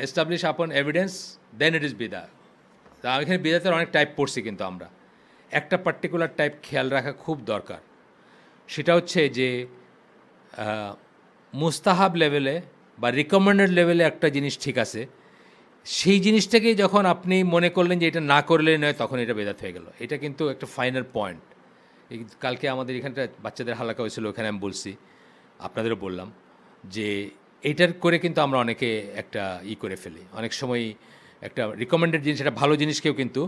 এস্টাবলিশ আপন এভিডেন্স দেন ইট ইজ বিদা। তা এখানে বিদাতের অনেক টাইপ পড়ছি, কিন্তু আমরা একটা পার্টিকুলার টাইপ খেয়াল রাখা খুব দরকার, সেটা হচ্ছে যে মুস্তাহাব লেভেলে বা রিকমেন্ডেড লেভেলে একটা জিনিস ঠিক আছে, সেই জিনিসটাকেই যখন আপনি মনে করলেন যে এটা না করলেই নয়, তখন এটা বেদাত হয়ে গেল। এটা কিন্তু একটা ফাইনাল পয়েন্ট। কালকে আমাদের এখানটা বাচ্চাদের হালাকা হয়েছিল, ওখানে আমি বলছি, আপনাদেরও বললাম যে এইটার করে কিন্তু আমরা অনেকে একটা করে ফেলি। অনেক সময় একটা রিকমেন্ডেড জিনিস, একটা ভালো জিনিসকেও কিন্তু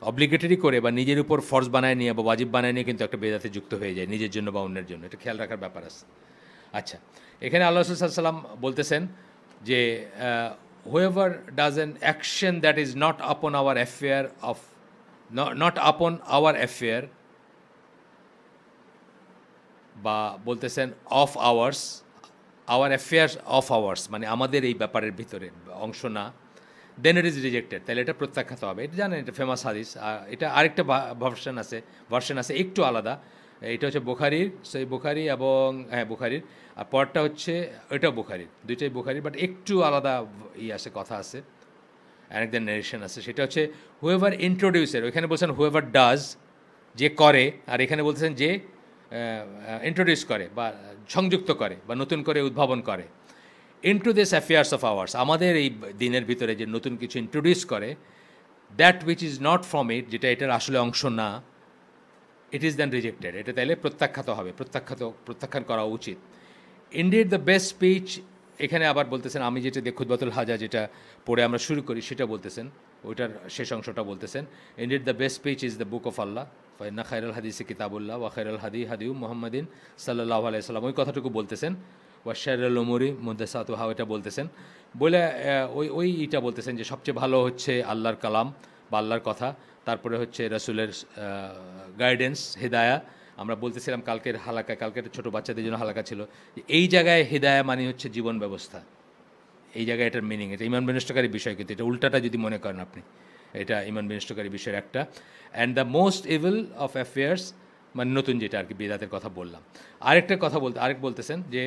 অব্লিগেটরি করে বা নিজের উপর ফরজ বানায় নিয়ে বা ওয়াজিব বানায় নিয়ে কিন্তু একটা বেদাতে যুক্ত হয়ে যায়, নিজের জন্য বা অন্যের জন্য। এটা খেয়াল রাখার ব্যাপার আছে। আচ্ছা, এখানে আল্লাহ রাসূল সাল্লাল্লাহু আলাইহি ওয়াসাল্লাম বলতেছেন যে whoever does an action that is not upon our affair of not upon our affair, বা বলতেছেন of ours, our affairs of ours, মানে আমাদের এই ব্যাপারের ভিতরে অংশ না, দেন ইট ইজ রিজেক্টেড, তাহলে এটা প্রত্যাখ্যাত হবে। এটা জানেন, এটা ফেমাস হাদিস। এটা আরেকটা ভার্সন আছে একটু আলাদা। এটা হচ্ছে বুখারির, সেই বুখারি এবং হ্যাঁ বুখারির, আর পরটা হচ্ছে ওইটাও বুখারির, দুইটাই বুখারির, বাট একটু আলাদা আছে, কথা আছে, অ্যানেকদার নারেশন আছে। সেটা হচ্ছে হুয়েভার ইন্ট্রোডিউসের, ওইখানে বলছেন হুয়েভার ডাজ, যে করে, আর এখানে বলতেছেন যে ইন্ট্রোডিউস করে বা সংযুক্ত করে বা নতুন করে উদ্ভাবন করে, into this affairs of hours, আমাদের এই দিনের ভিতরে যে নতুন কিছু ইন্ট্রোডিউস করে, that which is not from it, যেটা এটার আসলে অংশ না, ইট ইজ দেন রিজেক্টেড, এটা তাইলে প্রত্যাখ্যাত হবে, প্রত্যাখ্যান করা উচিত। ইনডিড দ্য বেস্ট স্পিচ, এখানে আবার বলতেছেন, আমি যেটা খুতবাতুল হাজা যেটা পড়ে আমরা শুরু করি সেটা বলতেছেন, ওইটার শেষ অংশটা বলতেছেন, indeed the best speech is the book of Allah, ফাইন্না খায়রুল হাদিসে কিতাবুল্লাহ ওয়া খায়রুল হাদি হাদিউ মুহাম্মাদিন সাল্লাল্লাহু আলাইহি সাল্লাম, ওই কথাটুকু বলতেছেন। ওয়া শাররুল উমুরি মুহদাসাতুহা, ওইটা বলতেছেন, বলে ওইটা বলতেছেন যে সবচেয়ে ভালো হচ্ছে আল্লাহর কালাম বা আল্লাহর কথা, তারপরে হচ্ছে রাসূলের গাইডেন্স, হেদায়া। আমরা বলতেছিলাম কালকের ছোটো বাচ্চাদের জন্য হালাকা ছিল, এই জায়গায় হেদায়া মানে হচ্ছে জীবন ব্যবস্থা, এই জায়গায় এটার মিনিং, এটা ইমান বিনষ্টকারী বিষয়, কিন্তু এটা উল্টাটা যদি মনে করেন আপনি, এটা ইমান বিনষ্টকারী বিষয়ের একটা। And the most evil of affairs, মানে নতুন যেটা আর কি বিদাতের কথা বললাম। আরেকটা কথা বলতেছেন যে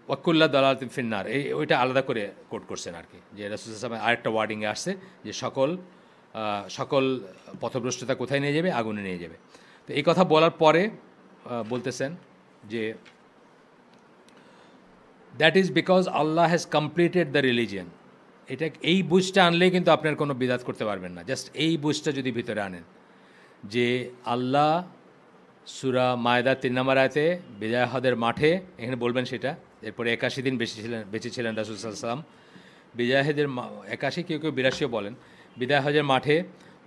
ওয়াকুল্লা দালালাতিন ফিন্নার, ওইটা আলাদা করে কোট করছেন আর কি, যে রাসূল সাল্লাল্লাহু আলাইহি ওয়াসাল্লাম আরেকটা ওয়ার্ডিংয়ে আসছে যে সকল পথভ্রষ্টতা কোথায় নিয়ে যাবে, আগুনে নিয়ে যাবে। তো এই কথা বলার পরে বলতেছেন যে that is because Allah has completed the religion. এটা এই বুঝটা আনলেই কিন্তু আপনার কোনো বিদাত করতে পারবেন না, জাস্ট এই বুঝটা যদি ভিতরে আনেন যে আল্লাহ সূরা মায়দা 3 নম্বর আয়াতে বিজয় হদের মাঠে, এখানে বলবেন সেটা, এরপরে 81 দিন বেঁচে ছিলেন রাসূল সাল্লাল্লাহু আলাইহি ওয়াসাল্লাম, বিজয় হদের 81, কেউ 82ও বলেন, বিদায় হজের মাঠে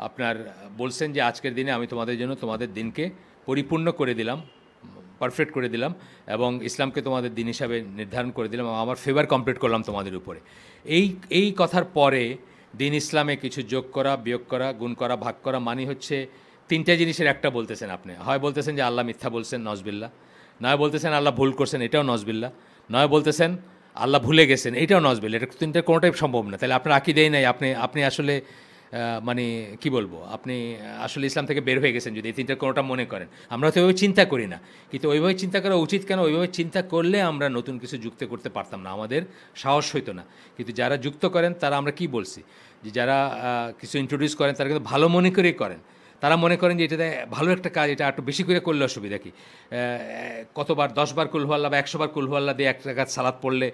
আপনার বলছেন যে আজকের দিনে আমি তোমাদের জন্য তোমাদের দিনকে পরিপূর্ণ করে দিলাম, পারফেক্ট করে দিলাম, এবং ইসলামকে তোমাদের দিন হিসাবে নির্ধারণ করে দিলাম, আমার ফেভার কমপ্লিট করলাম তোমাদের উপরে। এই কথার পরে দিন ইসলামে কিছু যোগ করা, বিয়োগ করা, গুণ করা, ভাগ করা, মানে হচ্ছে তিনটা জিনিসের একটা বলতেছেন আপনি। হয় বলতেছেন যে আল্লাহ মিথ্যা বলছেন, নজবিল্লাহ, নয় বলতেছেন আল্লাহ ভুল করছেন, এটাও নজবিল্লাহ, নয় বলতেছেন আল্লাহ ভুলে গেছেন, এটাও নজবিল্লাহ। এটা তিনটার কোনোটাই সম্ভব না। তাহলে আপনার আকীদাই নাই, আপনি আসলে মানে কি বলবো, আপনি আসলে ইসলাম থেকে বের হয়ে গেছেন যদি এই তিনটার কোনোটা মনে করেন। আমরা তো ওইভাবে চিন্তা করি না, কিন্তু ওইভাবে চিন্তা করা উচিত কেন? ওইভাবে চিন্তা করলে আমরা নতুন কিছু যুক্ত করতে পারতাম না, আমাদের সাহস হইতো না। কিন্তু যারা যুক্ত করেন তারা, আমরা কি বলছি, যে যারা কিছু ইন্ট্রোডিউস করেন তারা কিন্তু ভালো মনে করেই করেন। তারা মনে করেন যে এটাতে ভালো একটা কাজ, এটা একটু বেশি করে করলে অসুবিধা কি, কতবার 10 বার কুল হুয়াল্লাহ বা 100 বার কুল হুয়াল্লাহ দিয়ে একটা কাজ সালাত পড়লে,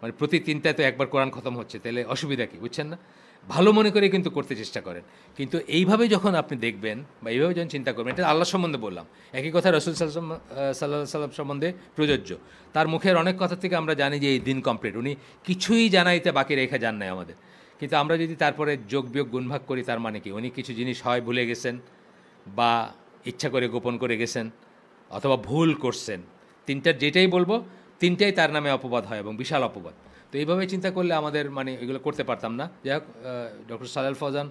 মানে প্রতি তিনটায় তো একবার কোরআন খতম হচ্ছে, তাহলে অসুবিধা কি, বুঝছেন না? ভালো মনে করে কিন্তু করতে চেষ্টা করেন। কিন্তু এইভাবে যখন আপনি দেখবেন বা এইভাবে যখন চিন্তা করবেন, এটা আল্লাহ সম্বন্ধে বললাম, একই কথা রাসূল সাল্লাল্লাহু সাল্লাম সম্বন্ধে প্রযোজ্য। তার মুখের অনেক কথা থেকে আমরা জানি যে এই দিন কমপ্লিট, উনি কিছুই জানাইতে বাকি রেখে যান নাই আমাদের। কিন্তু আমরা যদি তারপরে যোগ বিয়োগ গুণভাগ করি, তার মানে কি উনি কিছু জিনিস হয় ভুলে গেছেন, বা ইচ্ছা করে গোপন করে গেছেন, অথবা ভুল করছেন। তিনটার যেটাই বলবো, তিনটাই তার নামে অপবাদ হয়, এবং বিশাল অপবাদ। তো এইভাবে চিন্তা করলে আমাদের মানে এগুলো করতে পারতাম না। যাই হোক, ডক্টর সালেহ ফৌজান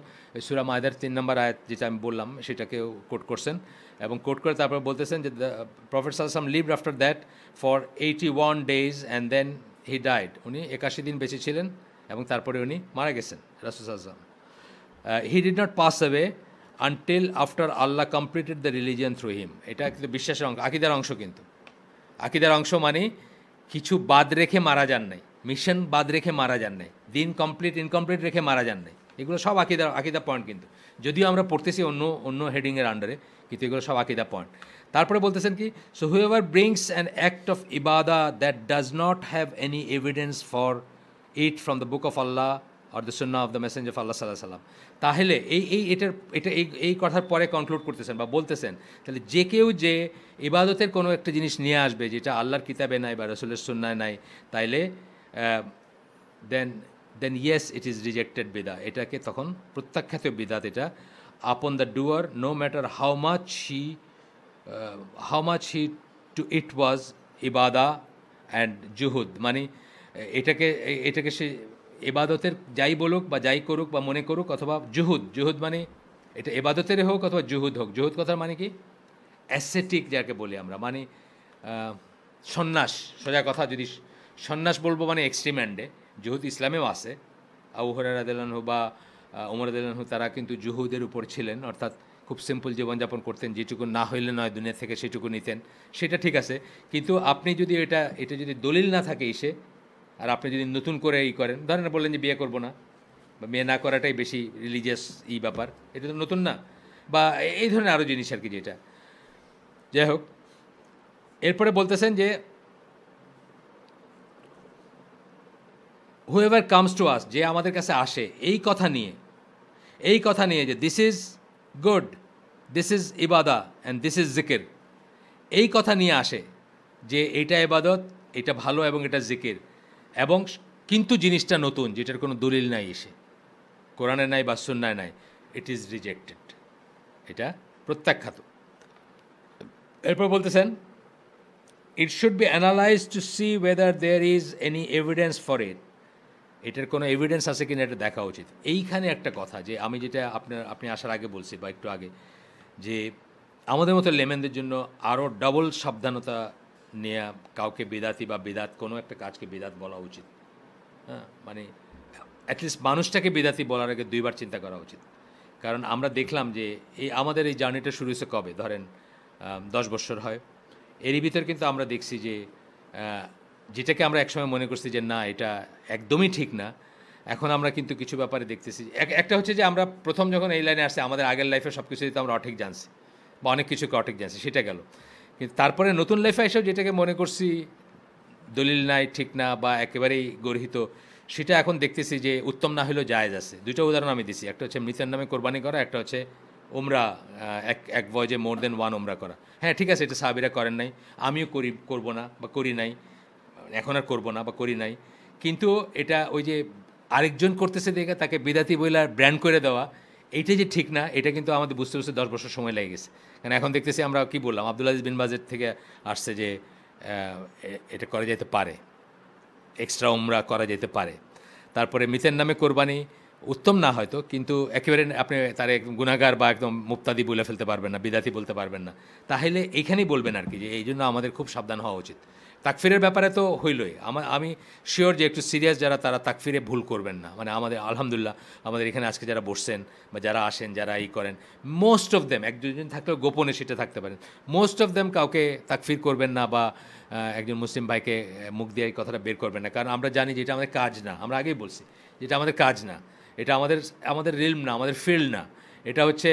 সূরা মায়দার 3 নম্বর আয়াত যেটা আমি বললাম সেটাকেও কোট করছেন, এবং কোট করে তারপর বলতেছেন যে দ্য প্রফেট সাল্লাল্লাহু আলাইহি ওয়াসাল্লাম lived after that for 81 days and then he died. উনি 81 দিন বেঁচে ছিলেন এবং তারপরে উনি মারা গেছেন, রাসূল সাল্লাল্লাহু আলাইহি ওয়াসাল্লাম। He did not pass away until after Allah completed the religion through him. এটা কিন্তু বিশ্বাসের অংশ, আকীদার অংশ। কিন্তু আকীদার অংশ মানে কিছু বাদ রেখে মারা যান নাই, মিশন বাদ রেখে মারা যান নাই, দিন ইনকমপ্লিট রেখে মারা যান নাই। এগুলো সব আকীদা পয়েন্ট, কিন্তু যদিও আমরা পড়তেছি অন্য হেডিংয়ের আন্ডারে, কিন্তু এগুলো সব আকীদা পয়েন্ট। তারপরে বলতেছেন কি, so whoever brings an act of ইবাদা that does not have any evidence for it from the book of Allah or the সুন্নাহ of the messenger of Allah সাল্লাল্লাহু আলাইহি ওয়াসাল্লাম। তাহলে এই কথার পরে কনক্লুড করতেছেন বা বলতেছেন, তাহলে যে কেউ যে ইবাদতের কোনো একটা জিনিস নিয়ে আসবে যেটা আল্লাহর কিতাবে নাই বা রাসূলের সুন্নায় নাই, তাইলে then yes it is rejected বিদা, এটাকে তখন প্রত্যাখ্যাত বিদাত। এটা upon the doer no matter how much he to it was ইবাদা অ্যান্ড জুহুদ, মানে এটাকে সে ইবাদতের যাই বলুক বা যাই করুক বা মনে করুক, অথবা জুহুদ মানে এটা এবাদতের হোক অথবা জুহুদ হোক। জুহুদ কথার মানে কি? অ্যাসেটিক যাকে বলি আমরা, মানে সন্ন্যাস। সোজা কথা যদি সন্ন্যাস বলবো মানে এক্সট্রিম এন্ডে। জুহুদ ইসলামেও আছে। আবু হুরায়রা রাদিয়াল্লাহু আনহু বা ওমর রাদিয়াল্লাহু আনহু তারা কিন্তু জুহুদের উপর ছিলেন, অর্থাৎ খুব সিম্পল জীবনযাপন করতেন, যেটুকু না হইলে নয় দুনিয়া থেকে সেটুকু নিতেন, সেটা ঠিক আছে। কিন্তু আপনি যদি এটা যদি দলিল না থাকে ইসে, আর আপনি যদি নতুন করে করেন, ধরেন বললেন যে বিয়ে করবো না বা বিয়ে না করাটাই বেশি রিলিজিয়াস ব্যাপার, এটা তো নতুন না, বা এই ধরনের আরও জিনিস আর কি। যেটা যাই হোক, এরপরে বলতেছেন যে হুএভার কামস টু আস, যে আমাদের কাছে আসে এই কথা নিয়ে যে this is good, this is ইবাদা অ্যান্ড দিস ইজ জিকির, এই কথা নিয়ে আসে যে এইটা ইবাদত, এটা ভালো এবং এটা জিকির, এবং কিন্তু জিনিসটা নতুন, যেটার কোনো দলিল নাই, এসে কোরআনে নাই বা সুন্নায় নাই, ইট ইজ রিজেক্টেড, এটা প্রত্যাখ্যাত। এরপর বলতেছেন it should be analyze to see whether there is any evidence for it, এটার কোনো এভিডেন্স আছে কিনা এটা দেখা উচিত। এইখানে একটা কথা, যে আমি যেটা আপনি আসার আগে বলছি বা একটু আগে, যে আমাদের মতো লেমেনদের জন্য আরও ডবল সাবধানতা নেওয়া, কাউকে বেদাতি বা বেদাত কোনো একটা কাজকে বেদাত বলা উচিত। হ্যাঁ, মানে অ্যাটলিস্ট মানুষটাকে বেদাতি বলার আগে দুইবার চিন্তা করা উচিত। কারণ আমরা দেখলাম যে আমাদের এই জার্নিটা শুরু হয়েছে কবে, ধরেন 10 বছর হয়। এরই ভিতর কিন্তু আমরা দেখছি যে যেটাকে আমরা একসময় মনে করছি যে না এটা একদমই ঠিক না, এখন আমরা কিন্তু কিছু ব্যাপারে দেখতেছি। একটা হচ্ছে যে আমরা প্রথম যখন এই লাইনে আসছে, আমাদের আগের লাইফে সব কিছু তো আমরা অঠিক জানছি বা অনেক কিছুকে অঠিক জানছি, সেটা গেল। কিন্তু তারপরে নতুন লাইফে এসেও যেটাকে মনে করছি দলিল নাই, ঠিক না বা একেবারেই গর্হিত, সেটা এখন দেখতেছি যে উত্তম না হলেও জায়েজ আছে। দুটো উদাহরণ আমি দিছি, একটা হচ্ছে মৃতের নামে কোরবানি করা, একটা হচ্ছে ওমরা, এক ভয়েজে মোর দেন ওয়ান ওমরা করা। হ্যাঁ ঠিক আছে, এটা সাহাবীরা করেন নাই, আমিও করবো না বা করি নাই, এখন আর করবো না বা করি নাই। কিন্তু এটা ওই যে আরেকজন করতেছে দেখে তাকে বিদাতি বইলা ব্র্যান্ড করে দেওয়া, এইটা যে ঠিক না, এটা কিন্তু আমাদের বুঝতে 10 বছর সময় লেগে গেছে। কারণ এখন দেখতেছি আমরা কি বললাম, আব্দুল আজিজ বিন বাজের থেকে আসছে যে এটা করা যেতে পারে, এক্সট্রা উমরা করা যেতে পারে। তারপরে মিথের নামে কোরবানি উত্তম না হয়তো, কিন্তু একেবারে আপনি তার গুনাহগার বা একদম মুক্তাদি বলে ফেলতে পারবেন না, বিদাতি বলতে পারবেন না। তাহলে এইখানেই বলবেন আর কি, যে এই জন্য আমাদের খুব সাবধান হওয়া উচিত। তাকফিরের ব্যাপারে তো হইলই, আমি শিওর যে একটু সিরিয়াস যারা, তারা তাকফিরে ভুল করবেন না। মানে আমাদের আলহামদুলিল্লাহ, আমাদের এখানে আজকে যারা বসছেন বা যারা আসেন, যারা করেন, মোস্ট অফ দেম, এক দুজন থাকলেও গোপনে সেটা থাকতে পারেন, মোস্ট অফ দেম কাউকে তাকফির করবেন না বা একজন মুসলিম ভাইকে মুখ দিয়ে এই কথাটা বের করবেন না। কারণ আমরা জানি যে এটা আমাদের কাজ না, আমরা আগেই বলছি যেটা আমাদের কাজ না, এটা আমাদের রিলম না, আমাদের ফিল্ড না। এটা হচ্ছে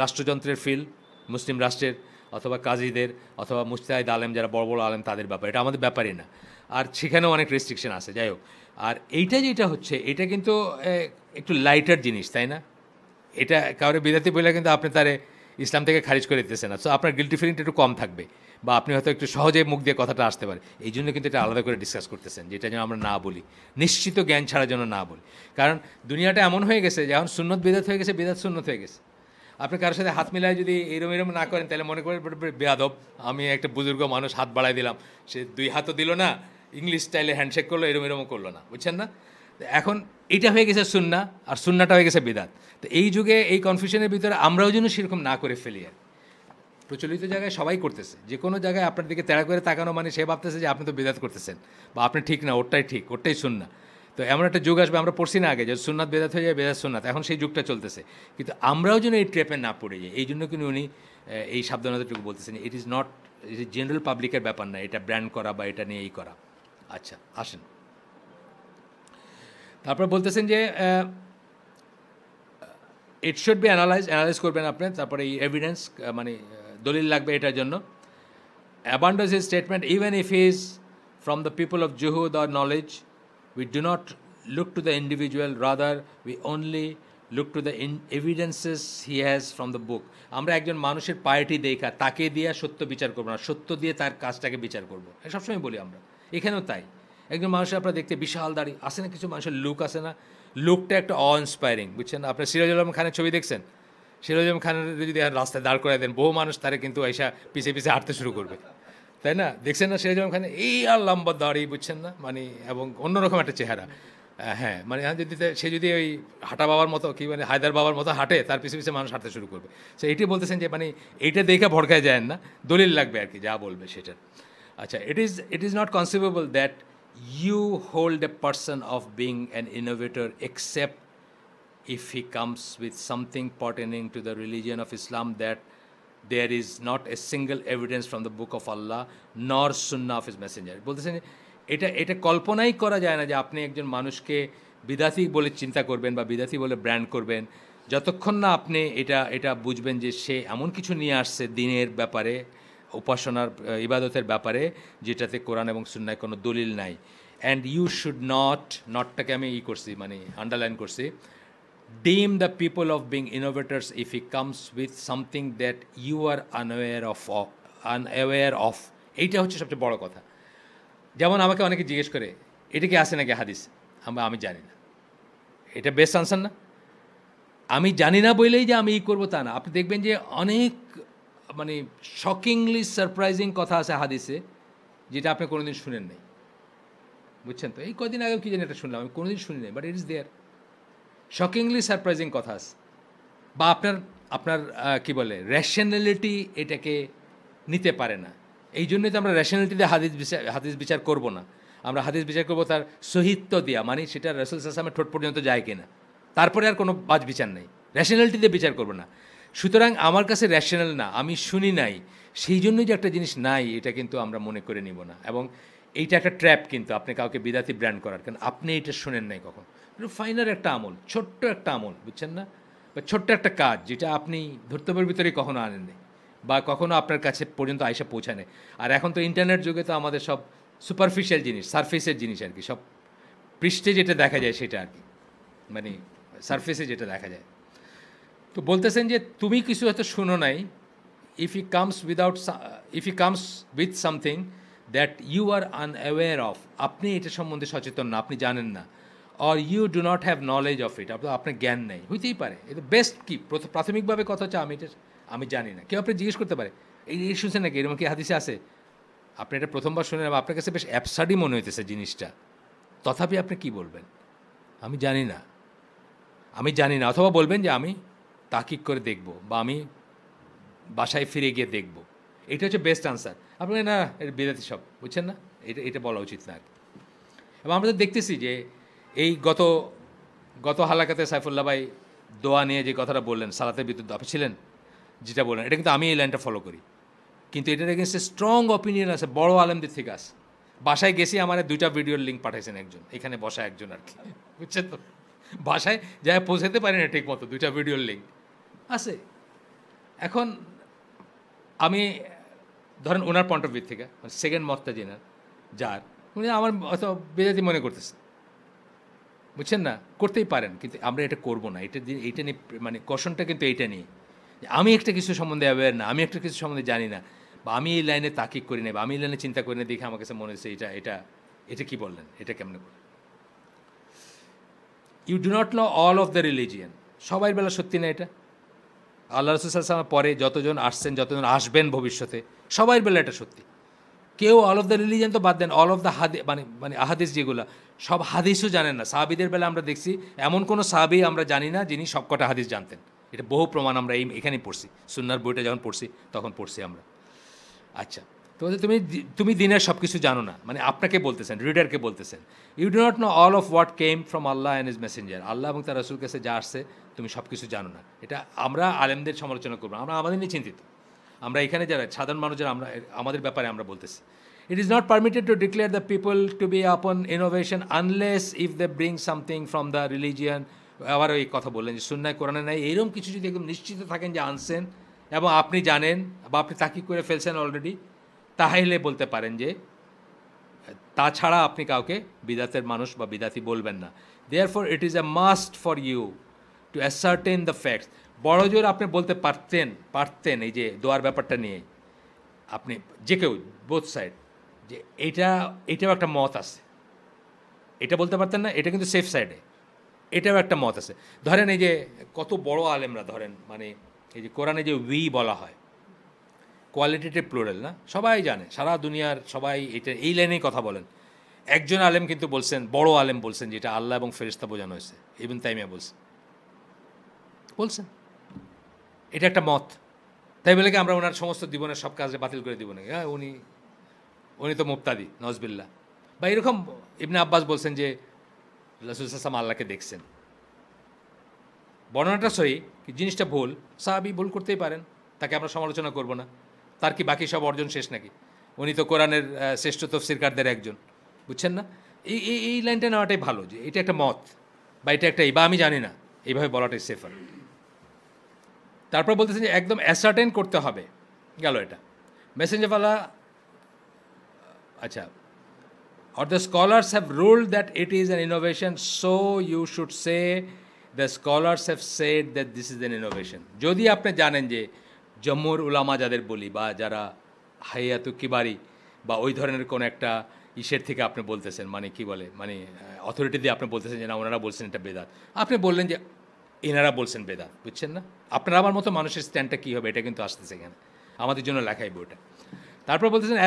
রাষ্ট্রযন্ত্রের ফিল্ড, মুসলিম রাষ্ট্রের অথবা কাজীদের অথবা মুস্তাহিদ আলেম, যারা বড় বড় আলেম, তাদের ব্যাপার, এটা আমাদের ব্যাপারই না। আর সেখানেও অনেক রেস্ট্রিকশন আছে, যাই হোক। আর এইটা যেটা হচ্ছে, এটা কিন্তু একটু লাইটার জিনিস, তাই না? এটা কাউরে বিদাতি বলে কিন্তু আপনি তারে ইসলাম থেকে খারিজ করে দিতেছেন না, সো আপনার গিল্টি ফিলিংটা একটু কম থাকবে, বা আপনি হয়তো একটু সহজে মুখ দিয়ে কথাটা আসতে পারে। এই জন্য কিন্তু এটা আলাদা করে ডিসকাস করতেছেন, যেটা যেন আমরা না বলি, নিশ্চিত জ্ঞান ছাড়ার জন্য না বলি। কারণ দুনিয়াটা এমন হয়ে গেছে, যখন সুন্নত বিদাত হয়ে গেছে, বিদাত সুন্নত হয়ে গেছে। আপনি কারোর সাথে হাত মিলায় যদি এরম না করেন, তাহলে মনে করেন বেয়াদব, আমি একটা বুজুর্গ মানুষ, হাত বাড়াই দিলাম, সে 2 হাতও দিল না, ইংলিশ স্টাইলে হ্যান্ডশেক করলো, এরমও করলো না, বুঝছেন না? এখন এইটা হয়ে গেছে সুন্না, আর সুন্নাটা হয়ে গেছে বিদাত। তো এই যুগে এই কনফিউশনের ভিতরে আমরাও যেন সেরকম না করে ফেলি। আর প্রচলিত জায়গায় সবাই করতেছে, যে কোনো জায়গায় আপনার দিকে তেড়া করে তাকানো মানে সে ভাবতেছে যে আপনি তো বিদাত করতেছেন, বা আপনি ঠিক না, ওরটাই ঠিক, ওরটাই সুন্না। তো এমন একটা যুগ আসবে, আমরা পড়ছি না আগে, যে সুন্নাত বেদাত হয়ে যায়, বেদাত সুন্নাত, এখন সেই যুগটা চলতেছে। কিন্তু আমরাও যেন এই ট্র্যাপে না পড়ে যাই, এই জন্য কিন্তু উনি এই সাবধানতাটুকু বলতেছেন। ইট ইজ নট, জেনারেল পাবলিকের ব্যাপার না এটা ব্র্যান্ড করা বা এটা নিয়ে করা। আচ্ছা, আসেন। তারপর বলতেছেন যে ইট শুড বি অ্যানালাইজ করবেন আপনি। তারপরে এই এভিডেন্স, মানে দলিল লাগবে এটার জন্য। Abandons his statement, even if he is from the people of জুহুদ or knowledge, we do not look to the individual, rather we only look to the evidences he has from the book. আমরা একজন মানুষের party দেখা তাকে দিয়ে সত্য বিচার করবো না, সত্য দিয়ে তার কাজটাকে বিচার করবো, সবসময় বলি আমরা। এখানেও তাই, একজন মানুষের আপনারা দেখতে বিশাল দাড়ি আসে না, কিছু মানুষের লুক আসে না, লুকটা একটা অ ইন্সপায়ারিং, বুঝছেন? আপনার সিরাজুল আলম খানের ছবি দেখছেন? সিরাজুল আলম খানের যদি রাস্তায় দাঁড় করে দেন, বহু মানুষ তারা কিন্তু এসা পিছিয়ে পিছিয়ে হাঁটতে শুরু করবে, তাই না? দেখছেন না সিরাজুল আলম খানের এই আর লম্বা দাড়ি, বুঝছেন না? মানে এবং অন্যরকম একটা চেহারা, হ্যাঁ, মানে যদি সে যদি ওই হাঁটা বাবার মতো কি মানে হায়দার বাবার মতো হাঁটে, তার পিছে পিছে মানুষ হাঁটতে শুরু করবে। সো এইটি বলতেছেন যে মানে এইটা দেখে ভড়কায় যায় না, দলিল লাগবে আর কি যা বলবে সেটার। আচ্ছা, it is not conceivable that you hold a person of being an innovator except if he comes with something pertaining to the religion of Islam that there is not a single evidence from the book of Allah nor sunnah of his messenger. বলতেছেন এটা এটা কল্পনাই করা যায় না যে আপনি একজন মানুষকে বিদাতি বলে চিন্তা করবেন বা বিদাতি বলে ব্র্যান্ড করবেন যতক্ষণ না আপনি এটা এটা বুঝবেন যে সে এমন কিছু নিয়ে আসছে দিনের ব্যাপারে, উপাসনার ইবাদতের ব্যাপারে যেটাতে কোরআন এবং সুন্নায় কোনো দলিল নাই। অ্যান্ড ইউ শুড নটটাকে আমি করছি মানে আন্ডারলাইন করছি, deem the people of being innovators if he comes with something that you are unaware of. এইটা হচ্ছে সবচেয়ে বড় কথা। যেমন আমাকে অনেকে জিজ্ঞেস করে এটা কি আছে নাকি হাদিস, আমি জানি না। এটা বেস্ট আনসার না? আমি জানি না বলেই যে আমি করবো তা না। আপনি দেখবেন যে অনেক মানে শকিংলি সারপ্রাইজিং কথা আছে হাদিসে যেটা আপনি কোনোদিন শুনেন নাই, বুঝছেন তো? এই কদিন আগেও কি জানি এটা শুনলাম, আমি কোনোদিন শুনি নাই, but it is there. Shockingly surprising কথা আছে। বা আপনার আপনার কি বলে র্যাশনালিটি এটাকে নিতে পারে না। এই জন্যই তো আমরা র্যাশনালিটিতে হাদিস বিচার করব না। আমরা হাদিস বিচার করব তার সহিত্য দিয়া, মানে সেটা রাসূল সাল্লাল্লাহু আলাইহি ওয়াসাল্লামের ঠোঁট পর্যন্ত যায় কিনা, তারপরে আর কোনো বাজ বিচার নেই। র্যাশনালিটিতে বিচার করব না। সুতরাং আমার কাছে র্যাশনাল না, আমি শুনি নাই, সেই জন্যই যে একটা জিনিস নাই এটা কিন্তু আমরা মনে করে নিব না। এবং এইটা একটা ট্র্যাপ কিন্তু আপনি কাউকে বিদাতি ব্র্যান্ড করার, কারণ আপনি এটা শোনেন নাই কখন। ফাইনার একটা আমল, ছোট্ট একটা আমল, বুঝছেন না, বা ছোট্ট একটা কাজ যেটা আপনি ধর্তব্যের ভিতরে কখনো আনেননি বা কখনো আপনার কাছে পর্যন্ত আইসা পৌঁছানে। আর এখন তো ইন্টারনেট যুগে তো আমাদের সব সুপারফিশিয়াল জিনিস, সারফেসের জিনিস আর কি, সব পৃষ্ঠে যেটা দেখা যায় সেটা আর কি, মানে সারফেসে যেটা দেখা যায়। তো বলতেছেন যে তুমি কিছু হয়তো শুনো নাই, if he comes with something that you are unaware of, আপনি এটা সম্বন্ধে সচেতন না, আপনি জানেন না, or you do not have knowledge of it, আপনার জ্ঞান নেই, হইতেই পারে। এটা বেস্ট কি প্রাথমিকভাবে কথা হচ্ছে আমি জানি না। কেউ আপনি জিজ্ঞেস করতে পারে এই শুনছেন নাকি, এরকম কি হাদিসে আছে? আপনি এটা প্রথমবার শুনে আপনার কাছে বেশ অ্যাবসার্ডই মনে হইতেছে জিনিসটা, তথাপি আপনি কি বলবেন? আমি জানি না, আমি জানি না। অথবা বলবেন যে আমি তাকিক করে দেখব বা আমি বাসায় ফিরে গিয়ে দেখব। এটা হচ্ছে বেস্ট আনসার। আপনি না এটা বিদাতি সব, বুঝছেন না, এটা বলা উচিত না। এবং আমরা তো দেখতেছি যে এই গত হালাকাতে সাইফুল্লাহ ভাই দোয়া নিয়ে যে কথাটা বললেন সালাতের বিরুদ্ধে, আপনি ছিলেন যেটা বললেন, এটা কিন্তু আমি এই লাইনটা ফলো করি, কিন্তু এটার এগেনস্টে স্ট্রং অপিনিয়ন আছে বড় আলেমদের থেকে আছে। বাসায় গেছি, আমার 2টা ভিডিওর লিঙ্ক পাঠাইছেন একজন, এখানে বসা একজন আর কি, বুঝছেন তো, বাসায় যাই পৌঁছাতে পারি না ঠিক মতো, 2টা ভিডিওর লিঙ্ক আছে। এখন আমি ধরেন ওনার পয়েন্ট অফ ভিউ থেকে সেকেন্ড মতটা যার উনি আমার অত বেজাতি মনে করতেছে, বুঝছেন না, করতেই পারেন, কিন্তু আমরা এটা করবো না। এইটা নিয়ে মানে কশনটা কিন্তু এইটা নিয়ে, আমি একটা কিছু সম্বন্ধে অ্যাওয়্যার না, আমি একটা কিছু সম্বন্ধে জানি না, বা আমি এই লাইনে তাকিক করি না, বা আমি এই লাইনে চিন্তা করি না, দেখে আমার কাছে মনে হচ্ছে এটা কি বললেন, এটা কেমন বললেন। You do not know all of the religion, সবাই বেলা সত্যি না এটা। আল্লাহ রাসূল সাল্লাল্লাহু আলাইহি ওয়াসাল্লাম পরে যতজন আসছেন, যতজন আসবেন ভবিষ্যতে, সবাই বেলা এটা সত্যি। কেউ অল অফ দ্য রিলিজিয়ান তো বাদ দেন, অল অফ দ্য মানে আহাদিস যেগুলো, সব হাদিসও জানেন না। সাহাবিদের বেলা আমরা দেখছি এমন কোনো সাহাবি আমরা জানি না যিনি সবকটা হাদিস জানতেন। এটা বহু প্রমাণ আমরা এখানেই পড়ছি, সুন্নাহর বইটা যখন পড়ছি তখন পড়ছি আমরা। আচ্ছা, তো তুমি দিনের সব কিছু জানো না, মানে আপনাকে বলতেছেন, রিডারকে বলতেছেন, you do not know all of what came from Allah and his messenger, আল্লাহ এবং তার রাসূল কাছে যা আসছে তুমি সব কিছু জানো না। এটা আমরা আলেমদের সমালোচনা করবো, আমরা আমাদের নিয়ে চিন্তিত। আমরা এখানে যারা সাধারণ মানুষ, যারা আমাদের ব্যাপারে আমরা বলতেছি, it is not permitted to declare the people to be upon innovation unless if they bring something from the religion. আবার ওই কথা বললেন যে সুন্নাহ কোরআনে নাই, এরকম কিছু যদি একদম নিশ্চিত থাকেন যে আনছেন এবং আপনি জানেন বা আপনি তাকিক করে ফেলছেন অলরেডি, তাহলে বলতে পারেন যে তাছাড়া আপনি কাউকে বিদাতের মানুষ বা বিদাতি বলবেন না। Therefore it is a must for you to ascertain the facts. বড় জোর আপনি বলতে পারতেন এই যে দোয়ার ব্যাপারটা নিয়ে, আপনি যে কেউ বোথ সাইড, যে এটাও একটা মত আছে, এটা বলতে পারতেন না, এটা কিন্তু সেফ সাইডে, এটাও একটা মত আছে। ধরেন এই যে কত বড় আলেমরা, ধরেন মানে এই যে কোরআনে যে উই বলা হয়, কোয়ালিটেটিভ প্লুরাল না, সবাই জানে, সারা দুনিয়ার সবাই এটা এই লাইনেই কথা বলেন। একজন আলেম কিন্তু বলছেন, বড় আলেম বলছেন, যেটা আল্লাহ এবং ফেরেশতা বোঝানো হয়েছে, ইবনে তাইমিয়া বলছেন এটা একটা মত। তাই বলে কি আমরা ওনার সমস্ত জীবনের সব কাজে বাতিল করে দিব নাকি? হ্যাঁ, উনি তো মুফতাদি নজবিল্লা। বা এরকম ইবনে আব্বাস বলছেন যে রাসূল সাল্লাল্লাহু আল্লাহকে দেখছেন। বর্ণনাটা সহি, জিনিসটা ভুল, সাহাবী ভুল করতেই পারেন, তাকে আমরা সমালোচনা করব না। তার কি বাকি সব অর্জন শেষ নাকি? উনি তো কোরআনের শ্রেষ্ঠ তফসিরকারদের একজন, বুঝছেন না? এই লাইনটা নেওয়াটাই ভালো, যে এটা একটা মত বা এটা একটা বা আমি জানি না, এইভাবে বলাটাই সেফার। তারপর বলতেছেন যে একদম অ্যাসার্টেন করতে হবে, গেল এটা মেসেঞ্জার ওয়ালা। আচ্ছা, or the scholars have ruled that it is an innovation, so you should say the scholars have said that this is an innovation. যদি আপনি জানেন যে জম্মুর উলামা যাদের বলি, বা যারা হাইয়াতু কিবারি বা ওই ধরনের কোনো একটা ইসের থেকে আপনি বলতেছেন, মানে কি বলে, মানে অথরিটি দিয়ে আপনি বলতেছেন যে না ওনারা বলছেন এটা বেদাত, আপনি বললেন যে এনারা বলছেন বেদাত, বুঝছেন না? আপনার আমার মতো মানুষের স্ট্যান্ডটা কী হবে, এটা কিন্তু আসতেছে এখানে আমাদের জন্য লেখাই বইটা। তারপর বলতেছেন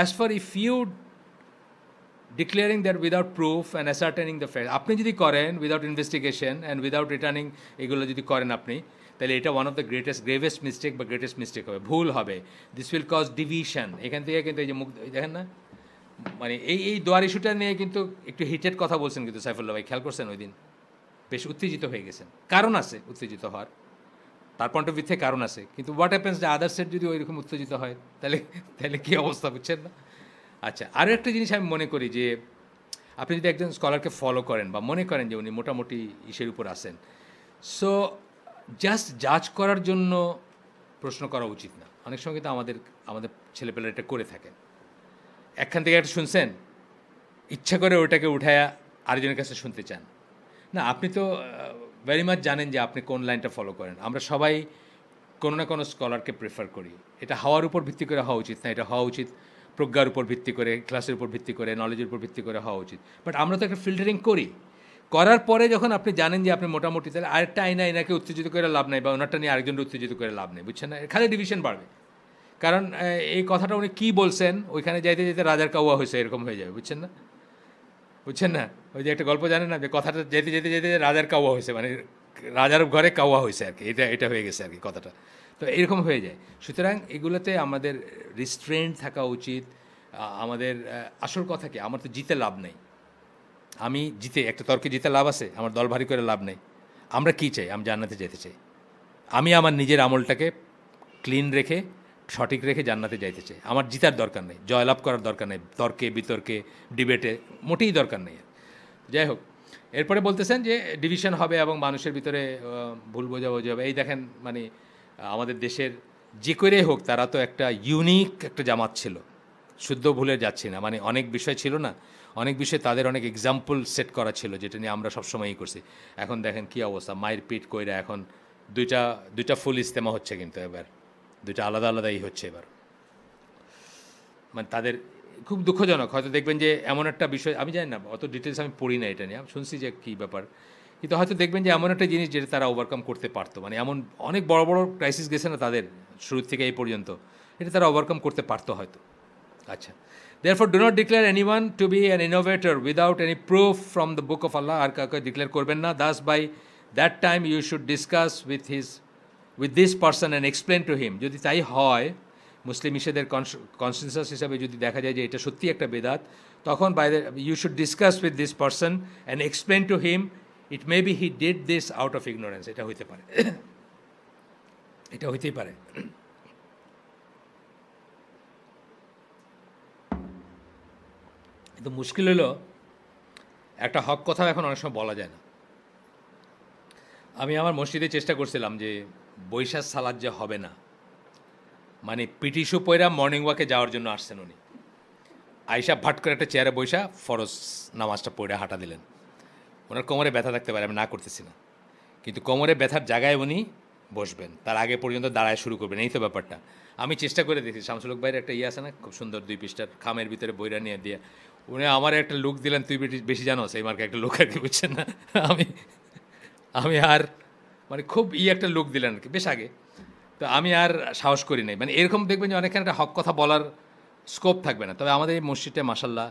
as for if you declaring that without proof and ascertaining the fact, আপনি যদি করেন without investigation and without returning, এগুলো যদি করেন আপনি, তাহলে এটা one of the gravest mistake বা গ্রেটেস্ট মিস্টেক হবে, ভুল হবে। This will cause division. এখান থেকে কিন্তু এই যে মুখ দেখেন না, মানে এই দোয়ার ইস্যুটা নিয়ে কিন্তু একটু হিটেড কথা বলছেন কিন্তু সাইফুল্লাহ ভাই, খেয়াল করছেন ওই দিন বেশ উত্তেজিত হয়ে গেছেন। কারণ আছে উত্তেজিত হওয়ার, তার পয়েন্ট অফ ভিউ থেকে কারণ আছে, কিন্তু হোয়াট হ্যাপেন্স যে আদার সেট যদি ওইরকম উত্তেজিত হয় তাহলে কী অবস্থা, বুঝছেন না? আচ্ছা, আরও একটা জিনিস আমি মনে করি যে আপনি যদি একজন স্কলারকে ফলো করেন বা মনে করেন যে উনি মোটামুটি ইসের উপর আসেন, সো জাস্ট জাজ করার জন্য প্রশ্ন করা উচিত না। অনেক সময় কিন্তু আমাদের ছেলেপেলেরা এটা করে থাকেন, একখান থেকে একটা শুনছেন, ইচ্ছা করে ওটাকে উঠায়া আরেকজনের কাছে শুনতে চান না। আপনি তো ভেরি মাচ জানেন যে আপনি কোন লাইনটা ফলো করেন। আমরা সবাই কোনো না কোনো স্কলারকে প্রেফার করি। এটা হওয়ার উপর ভিত্তি করে হওয়া উচিত না, এটা হওয়া উচিত প্রজ্ঞার উপর ভিত্তি করে, ক্লাসের উপর ভিত্তি করে, নলেজের উপর ভিত্তি করে হওয়া উচিত। বাট আমরা তো একটা ফিল্টারিং করি, করার পরে যখন আপনি জানেন যে আপনি মোটামুটি, তাহলে আরেকটা এনাকে উত্তেজিত করে লাভ নেই, বা ওনারটা নিয়ে আরেকজনকে উত্তেজিত করে লাভ নেই, বুঝছেন না? খালি ডিভিশন বাড়বে। কারণ এই কথাটা উনি কী বলছেন, ওইখানে যাইতে যেতে রাজার কাউয়া হয়েছে, এরকম হয়ে যাবে, বুঝছেন না? ওই যে একটা গল্প জানেন না, যে কথাটা যেতে যেতে যেতে রাজার কাউয়া হয়েছে, মানে রাজার ঘরে কাউয়া হয়েছে আর কি, এটা হয়ে গেছে আর কি কথাটা। তো এরকম হয়ে যায়। সুতরাং এগুলোতে আমাদের রিস্ট্রেন্ট থাকা উচিত। আমাদের আসল কথা কি, আমার তো জিতে লাভ নেই। আমি একটা তর্কে জিতে লাভ আছে? আমার দল ভারী করে লাভ নেই। আমরা কি চাই? আমি জান্নাতে যেতে চাই। আমি আমার নিজের আমলটাকে ক্লিন রেখে, সঠিক রেখে জান্নাতে যাইতে চাই। আমার জিতার দরকার নেই, জয়লাভ করার দরকার নেই, তর্কে বিতর্কে ডিবেটে মোটেই দরকার নেই। যাই হোক, এরপরে বলতেছেন যে ডিভিশন হবে এবং মানুষের ভিতরে ভুল বোঝাবুঝি হবে। এই দেখেন, মানে আমাদের দেশের যে করেই হোক, তারা তো একটা ইউনিক একটা জামাত ছিল, শুদ্ধ ভুলে যাচ্ছি না, মানে অনেক বিষয় ছিল না, অনেক বিষয়ে তাদের অনেক এক্সাম্পল সেট করা ছিল, যেটা নিয়ে আমরা সবসময়ই করছি। এখন দেখেন কী অবস্থা, মায়ের পিট কইরা এখন দুইটা ফুল ইস্তেমা হচ্ছে, কিন্তু এবার দুইটা আলাদা আলাদাই হচ্ছে এবার। মানে তাদের খুব দুঃখজনক। হয়তো দেখবেন যে এমন একটা বিষয়, আমি জানি না, অত ডিটেলস আমি পড়ি না এটা নিয়ে, আমি শুনছি যে কী ব্যাপার, কিন্তু হয়তো দেখবেন যে এমন একটা জিনিস যেটা তারা ওভারকাম করতে পারতো, মানে এমন অনেক বড় বড় ক্রাইসিস গেছে না তাদের শুরু থেকে এই পর্যন্ত, এটা তারা ওভারকাম করতে পারতো হয়তো। আচ্ছা, therefore do not declare anyone to be an innovator without any proof from the book of Allah, আর কাউকে ডিক্লেয়ার করবেন না। thus by that time you should discuss with this person and explain to him, যদি তাই হয়, মুসলিম ইসেদের consensus হিসাবে যদি দেখা যায় যে এটা সত্যি একটা বেদাত, তখন you should discuss with this person and explain to him, it may be he did this out of ignorance, এটা হইতে পারে, এটা হইতেই পারে। কিন্তু মুশকিল হলো, একটা হক কথা এখন অনেক সময় বলা যায় না। আমি আমার মসজিদে চেষ্টা করছিলাম যে বৈশাখ সালাদ যে হবে না, মানে পিটিশু পয়রা মর্নিং ওয়াকে যাওয়ার জন্য আসছেন উনি, আইসা ভাট করে একটা চেয়ারে বৈশা ফরজ নামাজটা পড়ে হাঁটা দিলেন। ওনার কোমরে ব্যথা থাকতে পারে, আমি না করতেছি না, কিন্তু কোমরে ব্যথার জায়গায় উনি বসবেন, তার আগে পর্যন্ত দাঁড়ায় শুরু করবেন, এই তো ব্যাপারটা। আমি চেষ্টা করে দেখি, শামসুল হক ভাইয়ের একটা আছে না, খুব সুন্দর 2 পৃষ্ঠার খামের ভিতরে বইরা নিয়ে দিয়ে উনি আমার একটা লুক দিলেন, তুই বেশি জানো, সেই মার্কে একটা লুক আর কি, বুঝছেন না? আমি আর মানে খুব একটা লুক দিলেন আর কি, বেশ আগে। তো আমি আর সাহস করি নাই, মানে এরকম দেখবেন যে অনেকখানে একটা হক কথা বলার স্কোপ থাকবে না। তবে আমাদের এই মসজিদে মাশাল্লাহ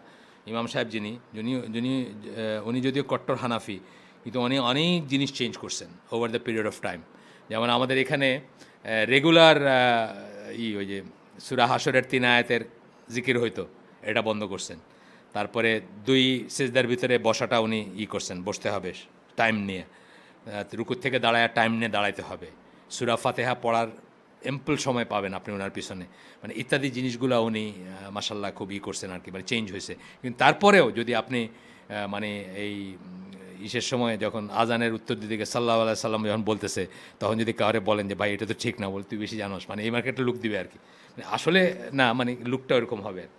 ইমাম সাহেব যিনি যিনি যিনি উনি যদিও কট্টর হানাফি, কিন্তু উনি অনেক জিনিস চেঞ্জ করছেন over the period of time. যেমন আমাদের এখানে রেগুলার ওই যে সূরা হাশরের 3 আয়াতের জিকির হইতো, এটা বন্ধ করছেন। তারপরে 2 সিজদার ভিতরে বসাটা উনি করছেন, বসতে হবে টাইম নিয়ে, রুকুর থেকে দাঁড়ায় টাইম নিয়ে দাঁড়াইতে হবে, সূরা ফাতিহা পড়ার এম্পল সময় পাবেন আপনি ওনার পিছনে, মানে ইত্যাদি জিনিসগুলো উনি মাশাল্লাহ খুব করছেন আর কি, মানে চেঞ্জ হয়েছে। কিন্তু তারপরেও যদি আপনি মানে এই ইসের সময় যখন আজানের উত্তর দিকে সাল্লাল্লাহু আলাইহি সাল্লাম যখন বলতেছে, তখন যদি কাউরে বলেন যে ভাই এটা তো ঠিক না, বল তুই বেশি জানোস, মানে এই মার্কেটে লুক দিবে আর কি, মানে আসলে না, মানে লুকটা ওরকম হবে আর।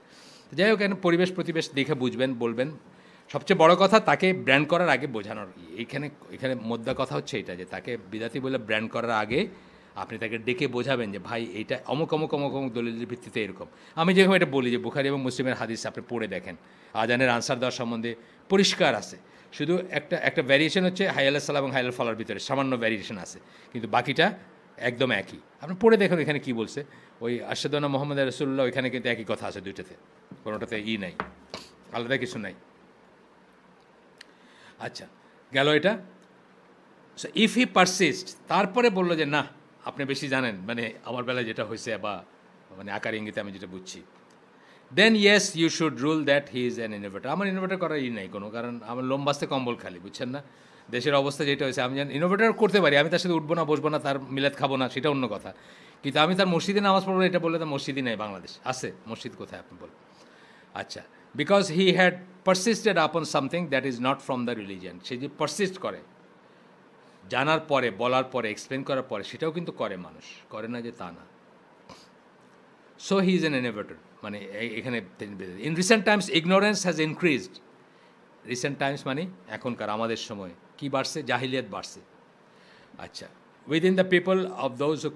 যাই হোক, পরিবেশ প্রতিবেশ দেখে বুঝবেন, বলবেন। সবচেয়ে বড় কথা তাকে ব্র্যান্ড করার আগে বোঝানোর, এখানে মোদ্দা কথা হচ্ছে এটা, যে তাকে বিদাতি বলে ব্র্যান্ড করার আগে আপনি তাকে ডেকে বোঝাবেন যে ভাই এইটা অমুক অমুক অমুক অমুক দলিলের ভিত্তিতে এরকম। আমি যেরকম এটা বলি যে বুখারী এবং মুসলিমের হাদিস আপনি পড়ে দেখেন, আজানের আনসার দেওয়ার সম্বন্ধে পরিষ্কার আছে। শুধু একটা ভ্যারিয়েশন হচ্ছে হাই আলাইহিস সালাম এবং হাই আল ফালার ভিতরে সামান্য ভ্যারিয়েশন আছে, কিন্তু বাকিটা একদম একই। আপনি পড়ে দেখুন এখানে কি বলছে। ওই আশহাদু আন্না মুহাম্মাদুর রাসূলুল্লাহ, ওইখানে কিন্তু একই কথা আছে দুইটাতে, কোনোটাতে নাই, আলাদা কিছু নাই। আচ্ছা, গেল এটা। সো ইফ হি পারসিস্ট, তারপরে বললো যে না আপনি বেশি জানেন, মানে আমার বেলায় যেটা হয়েছে, বা মানে আকার ইঙ্গিতে আমি যেটা বুঝছি, then yes you should rule that he is an innovator. আমার ইনোভেটর করার নাই কোনো, কারণ আমার লোম বাঁচতে কম্বল খালি, বুঝছেন না? দেশের অবস্থা যেটা হয়েছে, আমি যেন ইনোভেটর করতে পারি, আমি তার সাথে উঠবো না, বসবো না, তার মিলাদ খাবো না, সেটা অন্য কথা। কিন্তু আমি তার মসজিদে নামাজ পড়বো এটা বললে, তার মসজিদই নেই বাংলাদেশ আছে, মসজিদ কোথায় আপনি বলুন? আচ্ছা, because he had persisted upon something that is not from the religion. সে যে পারসিস্ট করে, জানার পরে, বলার পরে, এক্সপ্লেন করার পরে, সেটাও কিন্তু করে মানুষ, করে না যে তা না। So he is an innovator, মানে এখানে in recent Times ignorance has increased. Recent Times মানে এখনকার আমাদের সময় কি বাড়ছে? জাহিলিয়াত বাড়ছে। আচ্ছা, within the people of those who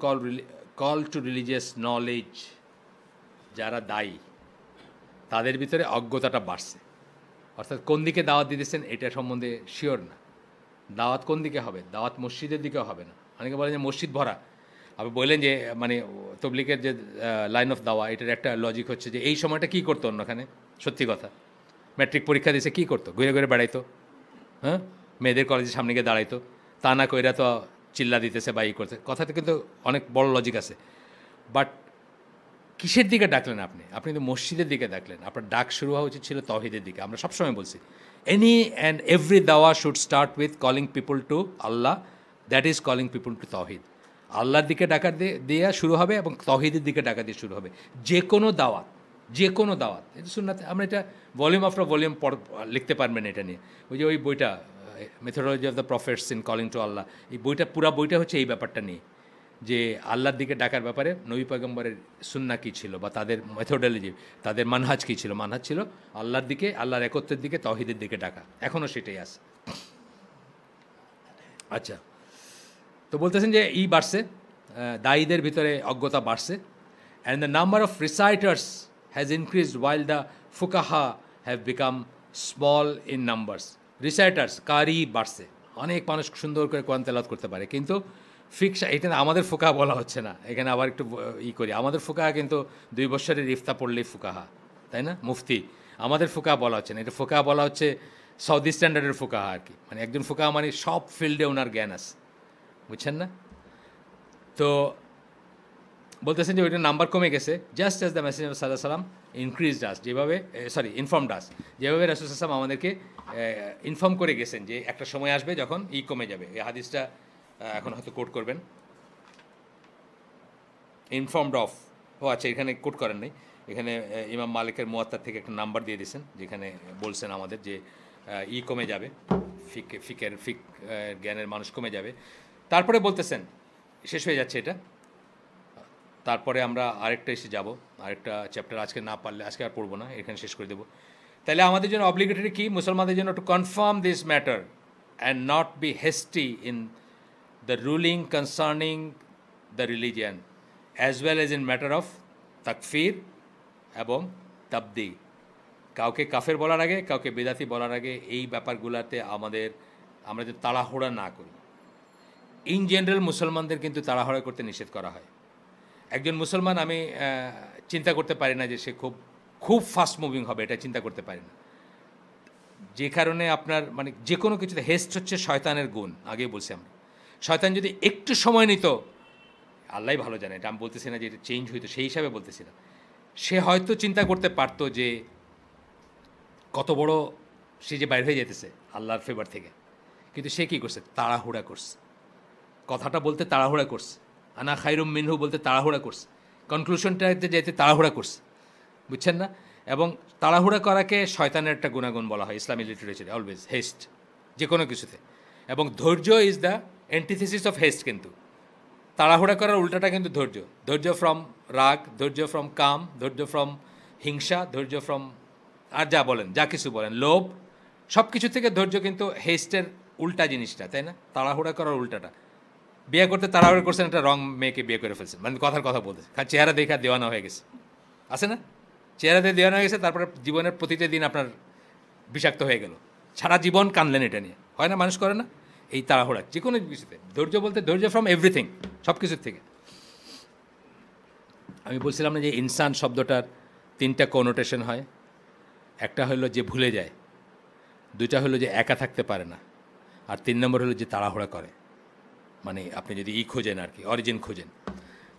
call to religious knowledge, যারা দায়ী তাদের ভিতরে অজ্ঞতাটা বাড়ছে। অর্থাৎ কোন দিকে দাওয়াত দিতেছেন এটা সম্বন্ধে শিওর না। দাওয়াত কোন দিকে হবে? দাওয়াত মসজিদের দিকেও হবে না। অনেকে বলেন যে মসজিদ ভরা। আপনি বললেন যে মানে তবলিগের যে লাইন অফ দাওয়া, এটার একটা লজিক হচ্ছে যে এই সময়টা কী করতো অন্যখানে? সত্যি কথা, ম্যাট্রিক পরীক্ষা দিয়েছে কী করতো? ঘুরে ঘুরে বেড়াইতো, হ্যাঁ, মেয়েদের কলেজের সামনে গিয়ে দাঁড়াইতো, তা না কইরা তো চিল্লা দিতেছে বা করতে। কথাতে কিন্তু অনেক বড় লজিক আছে। বাট কিসের দিকে ডাকলেন আপনি? আপনি তো মসজিদের দিকে ডাকলেন। আপনার ডাক শুরু হওয়া উচিত ছিল তৌহিদের দিকে। আমরা সবসময় বলছি এনি অ্যান্ড এভরি দাওয়া should start with calling people to Allah, that is calling people to তৌহিদ। আল্লাহর দিকে ডাকা দেওয়া শুরু হবে এবং তৌহিদের দিকে ডাকা দিয়ে শুরু হবে যে কোনো দাওয়াত, যে কোনো দাওয়াত। এটা শুনতে আমরা এটা ভলিউম আফটার ভলিউম লিখতে পারবেন এটা নিয়ে। ওই বইটা methodology of the prophets in calling to Allah, এই বইটা পুরা বইটা হচ্ছে এই ব্যাপারটা নিয়ে, যে আল্লাহর দিকে ডাকার ব্যাপারে নবী পয়গম্বরের সুন্নাহ কী ছিল, বা তাদের মেথোডোলজি, তাদের মানহাজ কী ছিল। মানহাজ ছিল আল্লাহর দিকে, আল্লাহর একত্বের দিকে, তৌহিদের দিকে ডাকা। এখনও সেটাই আছে। আচ্ছা, তো বলতেছেন যে বাড়ছে, দায়ীদের ভিতরে অজ্ঞতা বাড়ছে। And the number of reciters has increased while the ফুকাহা have become small in numbers. Reciters, কারি বাড়ছে, অনেক মানুষ সুন্দর করে কোরআন তেলাওয়াত করতে পারে, কিন্তু ফিক্স এখানে আমাদের ফুকাহা বলা হচ্ছে না। এখানে আবার একটু করি, আমাদের ফুকাহা কিন্তু 2 বছরের ইফতা পড়লেই ফুকাহা, তাই না? মুফতি। আমাদের ফুকাহা বলা হচ্ছে না, এটা ফুকাহা বলা হচ্ছে সৌদি স্ট্যান্ডার্ডের ফুকাহা আর কি। মানে একজন ফুকাহা মানে সব ফিল্ডে ওনার জ্ঞান আছে, বুঝছেন না? তো বলতেছেন যে ওইটার নাম্বার কমে গেছে। জাস্ট অ্যাজ দ্য মেসেঞ্জার সাল্লাল্লাহু আলাইহি ওয়াসাল্লাম ইনক্রিজড আস, যেভাবে ইনফর্মড আস, যেভাবে রাসূল সাল্লাল্লাহু আলাইহি ওয়াসাল্লাম আমাদেরকে ইনফর্ম করে গেছেন যে একটা সময় আসবে যখন কমে যাবে। এই হাদিসটা এখন হয়তো কোট করবেন, ইনফর্মড অফ। ও আচ্ছা, এখানে কোট করেন নাই, এখানে ইমাম মালিকের মুয়াত্তা থেকে একটা নাম্বার দিয়ে দিয়েছেন, যেখানে বলছেন আমাদের যে কমে যাবে, ফিক জ্ঞানের মানুষ কমে যাবে। তারপরে বলতেছেন, শেষ হয়ে যাচ্ছে এটা, তারপরে আমরা আরেকটা এসে যাব, আরেকটা চ্যাপ্টার আজকে না পারলে আজকে আর পড়বো না, এখানে শেষ করে দেবো। তাহলে আমাদের জন্য অব্লিগেটরি কি? মুসলমানদের জন্য to confirm this matter and not be hasty in the ruling concerning the religion as well as in matter of তাকফির এবং তাবদি। কাউকে কাফের বলার আগে, কাউকে বেদাতি বলার আগে এই ব্যাপারগুলোতে আমরা যে তাড়াহুড়া না করি। ইন জেনারেল মুসলমানদের কিন্তু তাড়াহুড়া করতে নিষেধ করা হয়। একজন মুসলমান আমি চিন্তা করতে পারি না যে সে খুব ফাস্ট মুভিং হবে, এটা চিন্তা করতে পারি না। যে কারণে আপনার মানে যে কোনো কিছুতে হেস্ট হচ্ছে শয়তানের গুণ, আগেই বলছি আমরা। শয়তান যদি একটু সময় নিত, আল্লাহ ভালো জানে, এটা আমি বলতেছি না যে এটা চেঞ্জ হইতো, সেই হিসাবে বলতেছি না, সে হয়তো চিন্তা করতে পারতো যে কত বড় সে যে বাইর হয়ে যেতেছে আল্লাহর ফেভার থেকে, কিন্তু সে কী করছে, তাড়াহুড়া করছে, কথাটা বলতে তাড়াহুড়া করছে, আনা খাইরুম মিনহু বলতে তাড়াহুড়া করছে, কনক্লুশনটাতে যেতে তাড়াহুড়া করছে, বুঝছেন না? এবং তাড়াহুড়া করাকে শয়তানের একটা গুণাগুণ বলা হয় ইসলামী লিটারেচারে, অলওয়েজ হেস্ট যে কোনো কিছুতে। এবং ধৈর্য is the antithesis of heist, কিন্তু তাড়াহুড়া করার উল্টাটা কিন্তু ধৈর্য। ধৈর্য ফ্রম রাগ, ধৈর্য ফ্রম কাম, ধৈর্য ফ্রম হিংসা, ধৈর্য ফ্রম আর যা বলেন, যা কিছু বলেন, লোভ, সব কিছু থেকে ধৈর্য কিন্তু হেস্টের উল্টা জিনিসটা, তাই না? তাড়াহুড়া করার উল্টাটা। বিয়ে করতে তাড়াহুড়া করছেন, একটা রং মেয়েকে বিয়ে করে ফেলছেন, মানে কথার কথা বলতেছে, খালি চেহারা দেখা দেওয়ানা হয়ে গেছে, আছে না? চেহারা দিয়ে দেওয়ানো হয়ে গেছে, তারপরে জীবনের প্রতিটা দিন আপনার বিষাক্ত হয়ে গেল, সারা জীবন কানলেন এটা নিয়ে, হয় না? মানুষ করে না এই তাড়াহুড়া যে কোনো কিছুতে? ধৈর্য বলতে ধৈর্য ফ্রম এভরিথিং, সব কিছুর থেকে। আমি বলছিলাম না যে ইনসান শব্দটার তিনটা কোনোটেশন হয়, একটা হলো যে ভুলে যায়, দুইটা হলো যে একা থাকতে পারে না, আর 3 নম্বর হলো যে তাড়াহুড়া করে, মানে আপনি যদি খোঁজেন আর কি, অরিজিন খোঁজেন।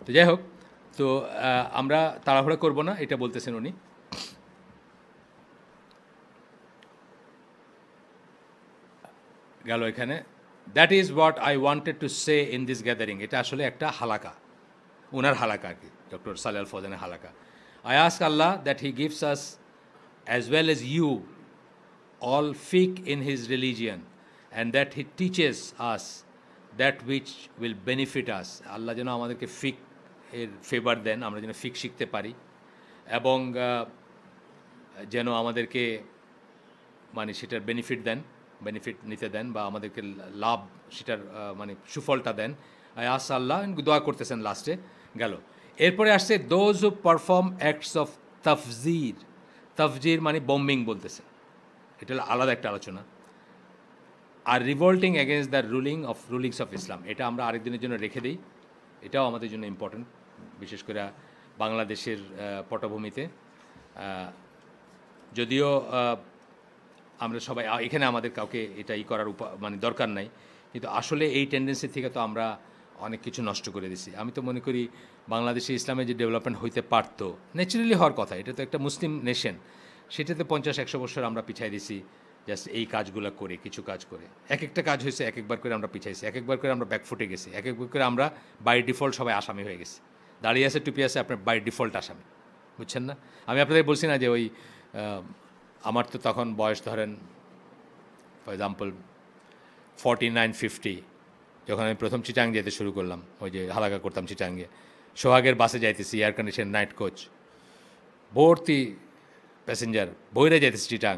তো যাই হোক, তো আমরা তাড়াহুড়া করব না, এটা বলতেছেন উনি। গেল এখানে, that is what I wanted to say in this gathering. এটা আসলে একটা হালাকা, ওনার হালাকা আর কি, ডক্টর সালেহ আল ফৌজানের হালাকা। I ask Allah that he gives us as well as you all fiqh in his religion and that he teaches us that which will benefit us. আল্লাহ যেন আমাদেরকে ফিক এর ফেভার দেন, আমরা যেন ফিক শিখতে পারি, এবং যেন আমাদেরকে মানে সেটার বেনিফিট দেন, বেনিফিট নিতে দেন, বা আমাদেরকে লাভ সেটার মানে সুফলটা দেন। আস আল্লাহ দোয়া করতেছেন লাস্টে, গেল। এরপরে আসছে those who perform acts of তফজির। তফজির মানে বম্বিং বলতেছে, এটা হলো আলাদা একটা আলোচনা। আর revolting against the rulings of Islam, এটা আমরা আরেকদিনের জন্য রেখে দিই, এটাও আমাদের জন্য ইম্পর্টেন্ট, বিশেষ করে বাংলাদেশের পটভূমিতে। যদিও আমরা সবাই এখানে আমাদের কাউকে এটা করার মানে দরকার নাই, কিন্তু আসলে এই টেন্ডেন্সি থেকে তো আমরা অনেক কিছু নষ্ট করে দিছি। আমি তো মনে করি বাংলাদেশে ইসলামের যে ডেভেলপমেন্ট হইতে পারতো, ন্যাচারালি হওয়ার কথা, এটা তো একটা মুসলিম নেশন, সেটাতে 50-100 বছর আমরা পিছাই দিছি জাস্ট এই কাজগুলো করে, কিছু কাজ করে। এক একটা কাজ হয়েছে, এক একবার করে আমরা পিছাইছি, এক একবার করে আমরা ব্যাকফুটে গেছি, এক একবার করে আমরা বাই ডিফল্ট সবাই আসামি হয়ে গেছি। দাঁড়িয়ে আছে, টুপি আছে, আপনার বাই ডিফল্ট আসামি, বুঝছেন না? আমি আপনাদের বলছি না যে ওই আমার তো তখন বয়স ধরেন ফর এক্সাম্পল 49-50, যখন আমি প্রথম চিটাং যেতে শুরু করলাম, ওই যে হালাকা করতাম চিটাঙ্গে, সোহাগের বাসে যাইতেছি, এয়ার কন্ডিশন নাইট কোচ, ভর্তি প্যাসেঞ্জার, বইরে যাইতেছি চিটাং।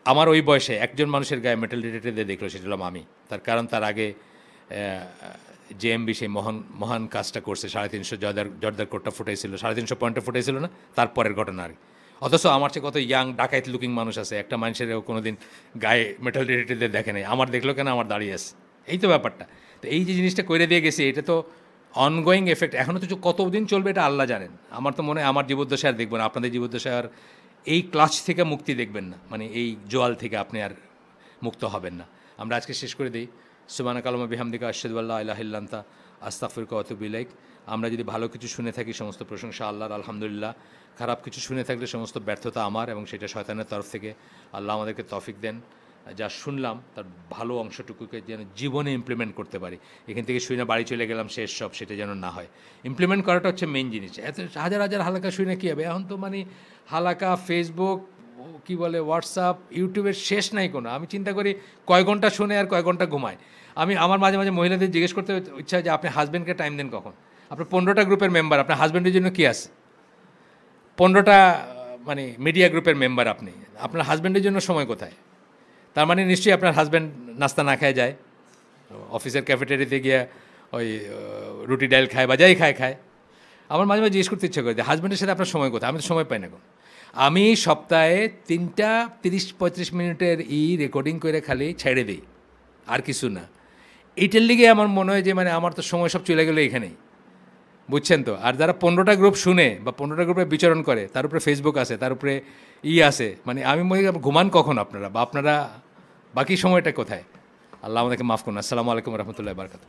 আমার ওই বয়সে একজন মানুষের গায়ে মেটাল ডিটেক্টর দিয়ে দেখলো, সেটা হলাম আমি। তার কারণ তার আগে জেএমবি সেই মহান কাজটা করছে, 350 জর্দার কোটটা ফুটাইছিল, 350 পয়েন্টে ফুটাইছিল না, তারপরের ঘটনা আর কি। অথচ আমার চেয়ে কত ইয়াং ডাকাইত লুকিং মানুষ আছে, একটা মানুষের কোনো দিন গায়ে মেটাল ডিটেক্টর দিয়ে দেখে নেই, আমার দেখলো কেন, আমার দাঁড়িয়ে আছে, এই তো ব্যাপারটা। তো এই যে জিনিসটা করে দিয়ে গেছি, এটা তো অনগোয়িং এফেক্ট, এখনও তো কতদিন চলবে এটা আল্লাহ জানেন। আমার তো মনে হয় আমার জীবদ্দশায় আর দেখবো না, আপনাদের জীবদ্দশায় আর এই ক্লাচ থেকে মুক্তি দেখবেন না, মানে এই জোয়াল থেকে আপনি আর মুক্ত হবেন না। আমরা আজকে শেষ করে দিই, সুবহানাকা আল্লাহুম্মা বিহামদিকা আশহাদু আল্লা ইলাহা ইল্লা আনতা আস্তাগফিরুকা ওয়া আতুবু ইলাইক। আমরা যদি ভালো কিছু শুনে থাকি, সমস্ত প্রশংসা আল্লাহর, আলহামদুলিল্লাহ। খারাপ কিছু শুনে থাকলে সমস্ত ব্যর্থতা আমার, এবং সেটা শয়তানের তরফ থেকে। আল্লাহ আমাদেরকে তৌফিক দেন, যা শুনলাম তার ভালো অংশটুকুকে যেন জীবনে ইমপ্লিমেন্ট করতে পারি। এখান থেকে শুনে বাড়ি চলে গেলাম শেষ সব, সেটা যেন না হয়। ইমপ্লিমেন্ট করাটা হচ্ছে মেইন জিনিস। এত হাজার হাজার হালাকা শুনে কী হবে? এখন তো মানে হালাকা, ফেসবুক, কি বলে, হোয়াটসঅ্যাপ, ইউটিউবের শেষ নাই কোনো। আমি চিন্তা করি কয় ঘন্টা শুনে আর কয় ঘন্টা ঘুমায়। আমার মাঝে মাঝে মহিলাদের জিজ্ঞেস করতে ইচ্ছা যে আপনি হাজব্যান্ডকে টাইম দেন কখন? আপনার 15টা গ্রুপের মেম্বার, আপনার হাজব্যান্ডের জন্য কী আছে? 15টা মানে মিডিয়া গ্রুপের মেম্বার আপনি, আপনার হাজব্যান্ডের জন্য সময় কোথায়? তার মানে নিশ্চয়ই আপনার হাজব্যান্ড নাস্তা না খায় যায়, অফিসের ক্যাফেটেরিয়াতে গিয়ে ওই রুটি ডাল খায় বা যাই খায়। আমার মাঝে মাঝে জিজ্ঞেস করতে ইচ্ছা করে যে হাজব্যান্ডের সাথে আপনার সময় কোথায়? আমি তো সময় পাই না এখন। আমি সপ্তাহে 3টা 30-35 মিনিটের রেকর্ডিং করে খালি ছেড়ে দিই, আর কিছু না। এইটার লিগে আমার মনে হয় যে মানে আমার তো সময় সব চলে গেলো এখানেই, বুঝছেন তো? আর যারা 15টা গ্রুপ শুনে বা 15টা গ্রুপে বিচরণ করে, তার উপরে ফেসবুক আছে, তার উপরে আছে, মানে আমি মনে করি ঘুমান কখন আপনারা, বা আপনারা বাকি সময়টা কোথায়? আল্লাহ আমাদেরকে মাফ করুন। আসসালামু আলাইকুম রহমতুল্লাহ বারকাত।